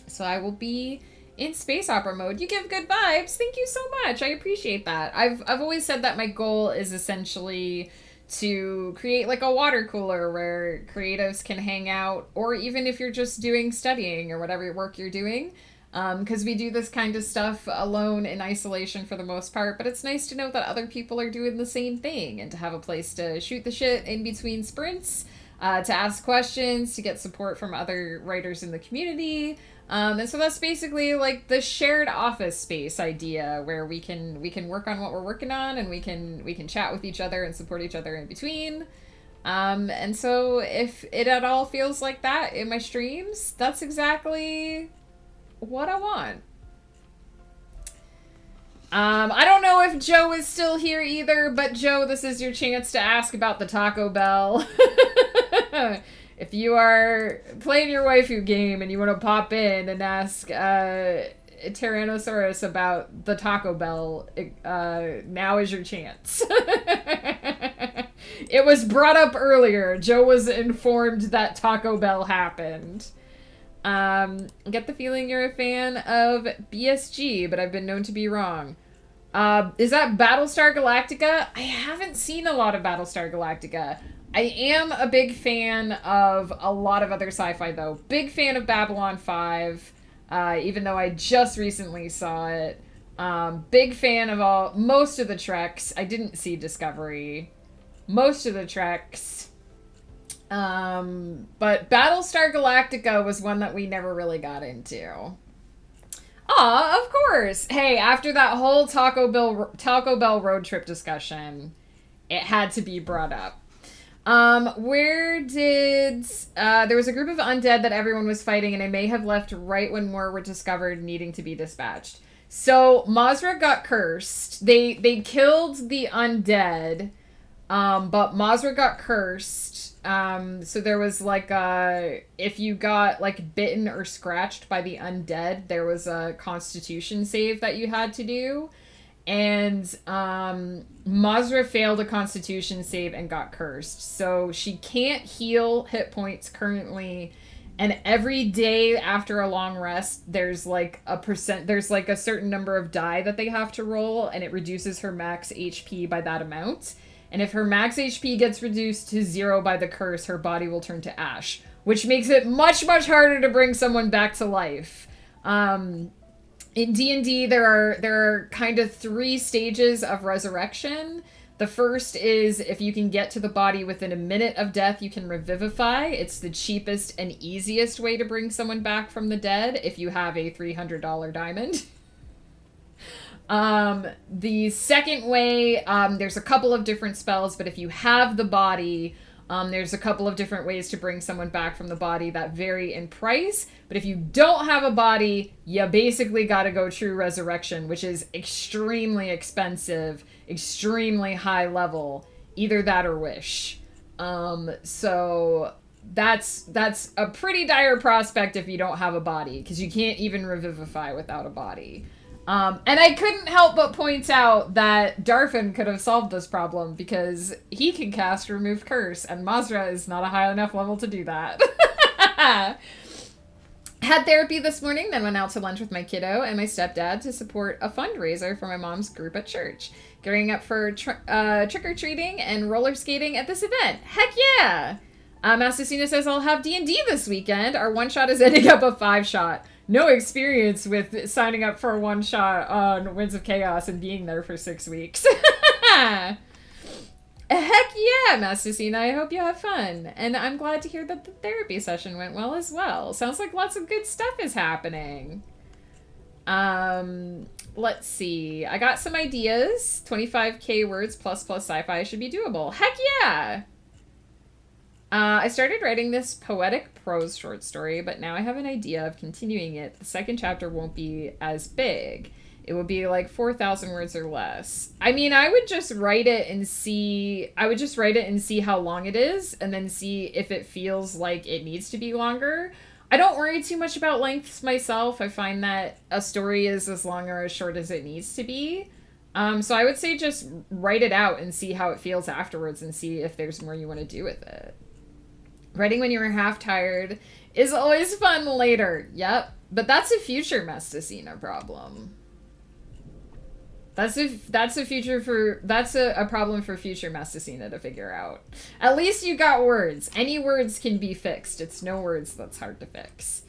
A: So I will be in space opera mode. You give good vibes. Thank you so much. I appreciate that. I've always said that my goal is essentially to create like a water cooler where creatives can hang out, or even if you're just doing studying or whatever work you're doing, because we do this kind of stuff alone in isolation for the most part, but it's nice to know that other people are doing the same thing and to have a place to shoot the shit in between sprints, to ask questions, to get support from other writers in the community. And so that's basically like the shared office space idea where we can work on what we're working on, and we can chat with each other and support each other in between. And so if it at all feels like that in my streams, that's exactly what I want. I don't know if Joe is still here either, but Joe, this is your chance to ask about the Taco Bell. If you are playing your waifu game and you want to pop in and ask Tyrannosaurus about the Taco Bell, now is your chance. It was brought up earlier. Joe was informed that Taco Bell happened. Get the feeling you're a fan of BSG, but I've been known to be wrong. Is that Battlestar Galactica? I haven't seen a lot of Battlestar Galactica. I am a big fan of a lot of other sci-fi, though. Big fan of Babylon 5, even though I just recently saw it. Big fan of most of the Treks. I didn't see Discovery. Most of the Treks. But Battlestar Galactica was one that we never really got into. Aw, of course. Hey, after that whole Taco Bell road trip discussion, it had to be brought up. There was a group of undead that everyone was fighting, and I may have left right when more were discovered needing to be dispatched. So Mazra got cursed. They killed the undead, but Mazra got cursed. So there was like if you got like bitten or scratched by the undead, there was a constitution save that you had to do. And Mazra failed a constitution save and got cursed. So she can't heal hit points currently. And every day after a long rest, there's like a certain number of die that they have to roll, and it reduces her max HP by that amount. And if her max HP gets reduced to 0 by the curse, her body will turn to ash, which makes it much, much harder to bring someone back to life. In D&D, there are kind of 3 stages of resurrection. The first is if you can get to the body within a minute of death, you can revivify. It's the cheapest and easiest way to bring someone back from the dead if you have a $300 diamond. The second way, there's a couple of different spells, but if you have the body, there's a couple of different ways to bring someone back from the body that vary in price. But if you don't have a body, you basically got to go true resurrection, which is extremely expensive, extremely high level, either that or wish. So that's a pretty dire prospect if you don't have a body, because you can't even revivify without a body. And I couldn't help but point out that Darfin could have solved this problem because he can cast Remove Curse, and Mazra is not a high enough level to do that. Had therapy this morning, then went out to lunch with my kiddo and my stepdad to support a fundraiser for my mom's group at church. Gearing up for trick-or-treating and roller skating at this event. Heck yeah! Masticina says, I'll have D&D this weekend. Our one-shot is ending up a 5-shot. No experience with signing up for a one-shot on Winds of Chaos and being there for 6 weeks. Heck yeah, Masticina. I hope you have fun. And I'm glad to hear that the therapy session went well as well. Sounds like lots of good stuff is happening. Let's see. I got some ideas. 25k words plus sci-fi should be doable. Heck yeah! I started writing this poetic prose short story, but now I have an idea of continuing it. The second chapter won't be as big. It will be like 4,000 words or less. I mean, I would just write it and see... I would just write it and see how long it is, and then see if it feels like it needs to be longer. I don't worry too much about lengths myself. I find that a story is as long or as short as it needs to be. So I would say just write it out and see how it feels afterwards and see if there's more you want to do with it. Writing when you were half tired is always fun later. Yep. But that's a future Mesticina problem. That's a problem for future Mesticina to figure out. At least you got words. Any words can be fixed. It's no words that's hard to fix.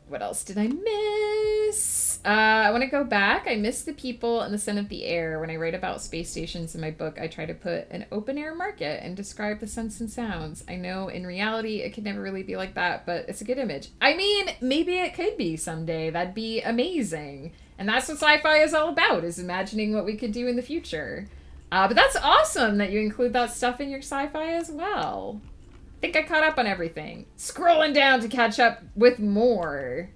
A: What else did I miss? I want to go back. I miss the people and the scent of the air. When I write about space stations in my book, I try to put an open air market and describe the scents and sounds. I know in reality it could never really be like that, but it's a good image. I mean, maybe it could be someday. That'd be amazing. And that's what sci-fi is all about, is imagining what we could do in the future. But that's awesome that you include that stuff in your sci-fi as well. I think I caught up on everything. Scrolling down to catch up with more.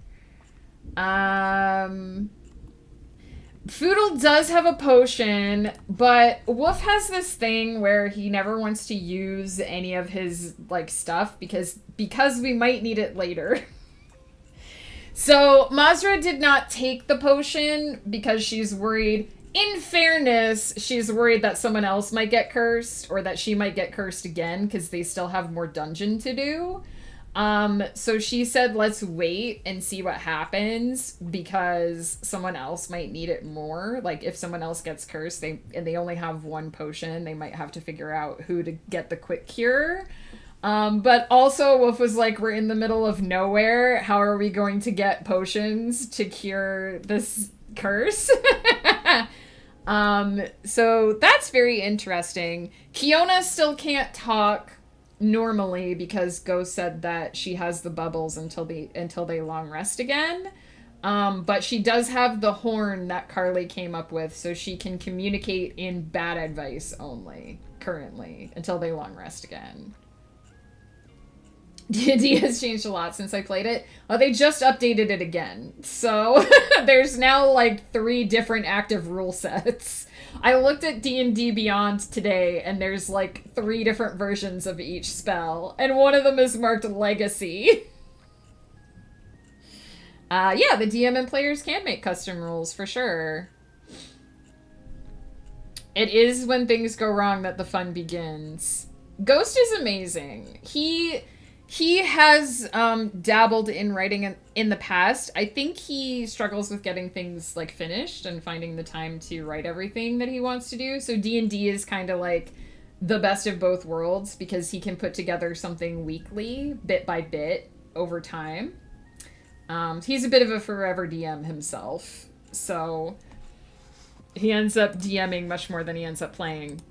A: Foodle does have a potion, but Wolf has this thing where he never wants to use any of his, like, stuff because we might need it later. So Mazra did not take the potion because she's worried. In fairness, she's worried that someone else might get cursed or that she might get cursed again because they still have more dungeon to do. So she said, let's wait and see what happens because someone else might need it more. Like if someone else gets cursed and they only have one potion, they might have to figure out who to get the quick cure. But also Wolf was like, we're in the middle of nowhere. How are we going to get potions to cure this curse? So that's very interesting. Kiona still can't talk normally because Ghost said that she has the bubbles until they long rest again. But she does have the horn that Carly came up with, so she can communicate in bad advice only currently until they long rest again. D&D has changed a lot since I played it. Oh, they just updated it again. So there's now like 3 different active rule sets. I looked at D&D Beyond today and there's like 3 different versions of each spell. And one of them is marked Legacy. Yeah, the DM and players can make custom rules for sure. It is when things go wrong that the fun begins. Ghost is amazing. He has dabbled in writing in the past. I think he struggles with getting things like finished and finding the time to write everything that he wants to do. So D&D is kind of like the best of both worlds because he can put together something weekly, bit by bit, over time. He's a bit of a forever DM himself. So he ends up DMing much more than he ends up playing.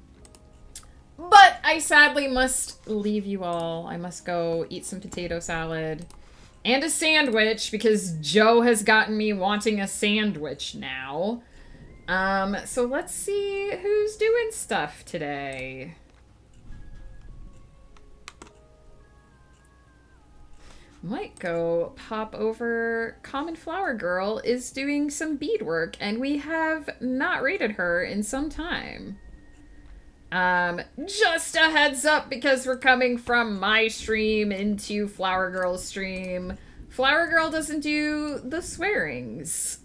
A: But I sadly must leave you all. I must go eat some potato salad and a sandwich because Joe has gotten me wanting a sandwich now. So let's see who's doing stuff today. Might go pop over. Common Flower Girl is doing some beadwork and we have not rated her in some time. Just a heads up because we're coming from my stream into Flower Girl's stream. Flower Girl doesn't do the swearings.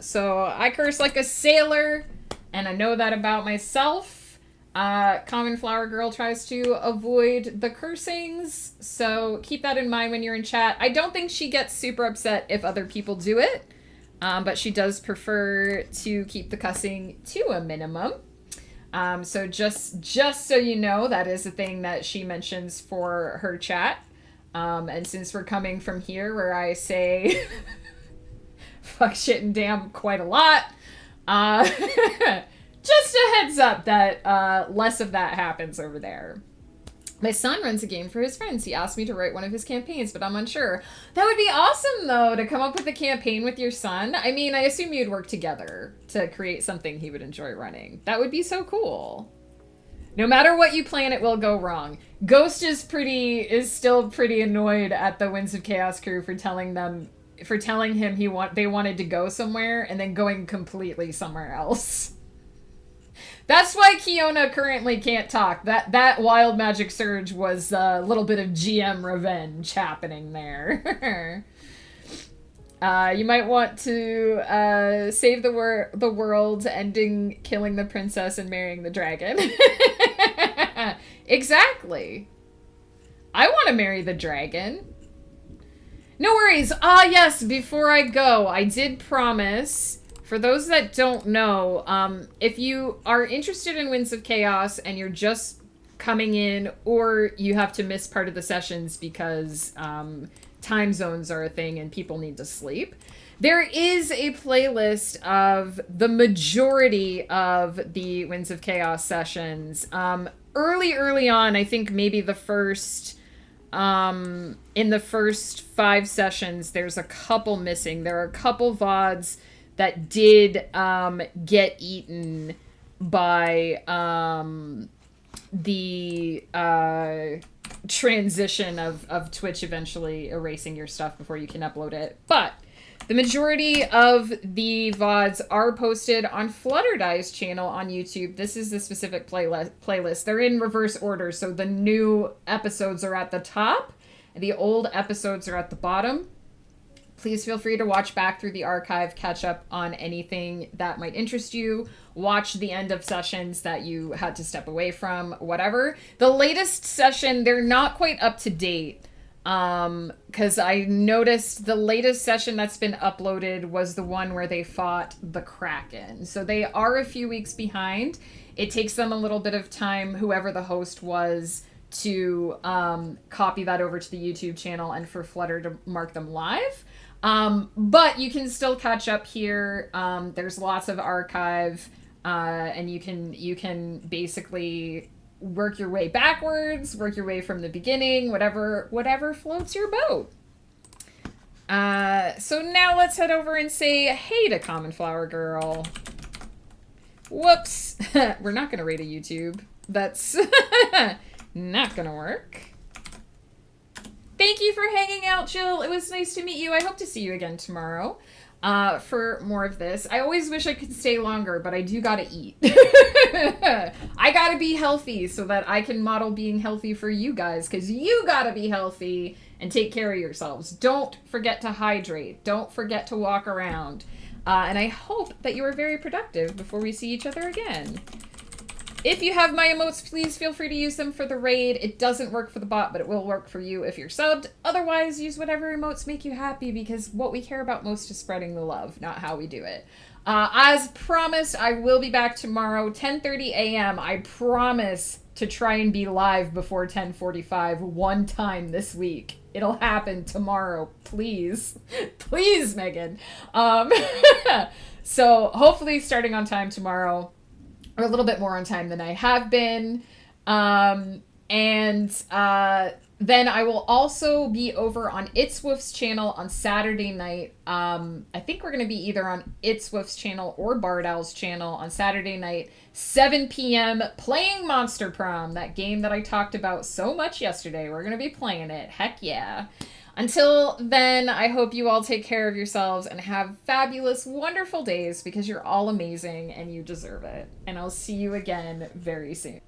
A: So I curse like a sailor and I know that about myself. Common Flower Girl tries to avoid the cursings. So keep that in mind when you're in chat. I don't think she gets super upset if other people do it. But she does prefer to keep the cussing to a minimum. So just so you know, that is a thing that she mentions for her chat. And since we're coming from here where I say fuck, shit, and damn quite a lot, just a heads up that less of that happens over there. My son runs a game for his friends. He asked me to write one of his campaigns, but I'm unsure. That would be awesome, though, to come up with a campaign with your son. I mean, I assume you'd work together to create something he would enjoy running. That would be so cool. No matter what you plan, it will go wrong. Ghost is still pretty annoyed at the Winds of Chaos crew for telling him they wanted to go somewhere and then going completely somewhere else. That's why Kiona currently can't talk. That wild magic surge was a little bit of GM revenge happening there. You might want to save the world, ending killing the princess and marrying the dragon. Exactly. I want to marry the dragon. No worries. Yes, before I go, I did promise... For those that don't know, if you are interested in Winds of Chaos and you're just coming in, or you have to miss part of the sessions because time zones are a thing and people need to sleep, there is a playlist of the majority of the Winds of Chaos sessions. Early on, I think maybe the first... in the first 5 sessions, there's a couple missing. There are a couple VODs that did get eaten by the transition of Twitch eventually erasing your stuff before you can upload it. But the majority of the VODs are posted on Flutterdie's channel on YouTube. This is the specific playlist. They're in reverse order, so the new episodes are at the top, and the old episodes are at the bottom. Please feel free to watch back through the archive, catch up on anything that might interest you, watch the end of sessions that you had to step away from, whatever. The latest session, they're not quite up to date, because I noticed the latest session that's been uploaded was the one where they fought the Kraken. So they are a few weeks behind. It takes them a little bit of time, whoever the host was, to copy that over to the YouTube channel and for Flutter to mark them live. But you can still catch up here. There's lots of archive, and you can basically work your way backwards, work your way from the beginning, whatever floats your boat. So now let's head over and say hey to Common Flower Girl. Whoops. We're not going to rate a YouTube. That's not going to work. Thank you for hanging out, Jill. It was nice to meet you. I hope to see you again tomorrow for more of this. I always wish I could stay longer, but I do gotta eat. I gotta be healthy so that I can model being healthy for you guys, because you gotta be healthy and take care of yourselves. Don't forget to hydrate. Don't forget to walk around. And I hope that you are very productive before we see each other again. If you have my emotes, please feel free to use them for the raid. It doesn't work for the bot, but it will work for you if you're subbed. Otherwise, use whatever emotes make you happy, because what we care about most is spreading the love, not how we do it. As promised, I will be back tomorrow, 10:30 a.m. I promise to try and be live before 10:45 one time this week. It'll happen tomorrow, please. Please, Megan. So hopefully starting on time tomorrow. Or a little bit more on time than I have been. Then I will also be over on It's Woof's channel on Saturday night. I think we're going to be either on It's Woof's channel or Bard Owl's channel on Saturday night, 7 p.m. playing Monster Prom, that game that I talked about so much yesterday. We're going to be playing it. Heck yeah. Until then, I hope you all take care of yourselves and have fabulous, wonderful days, because you're all amazing and you deserve it. And I'll see you again very soon.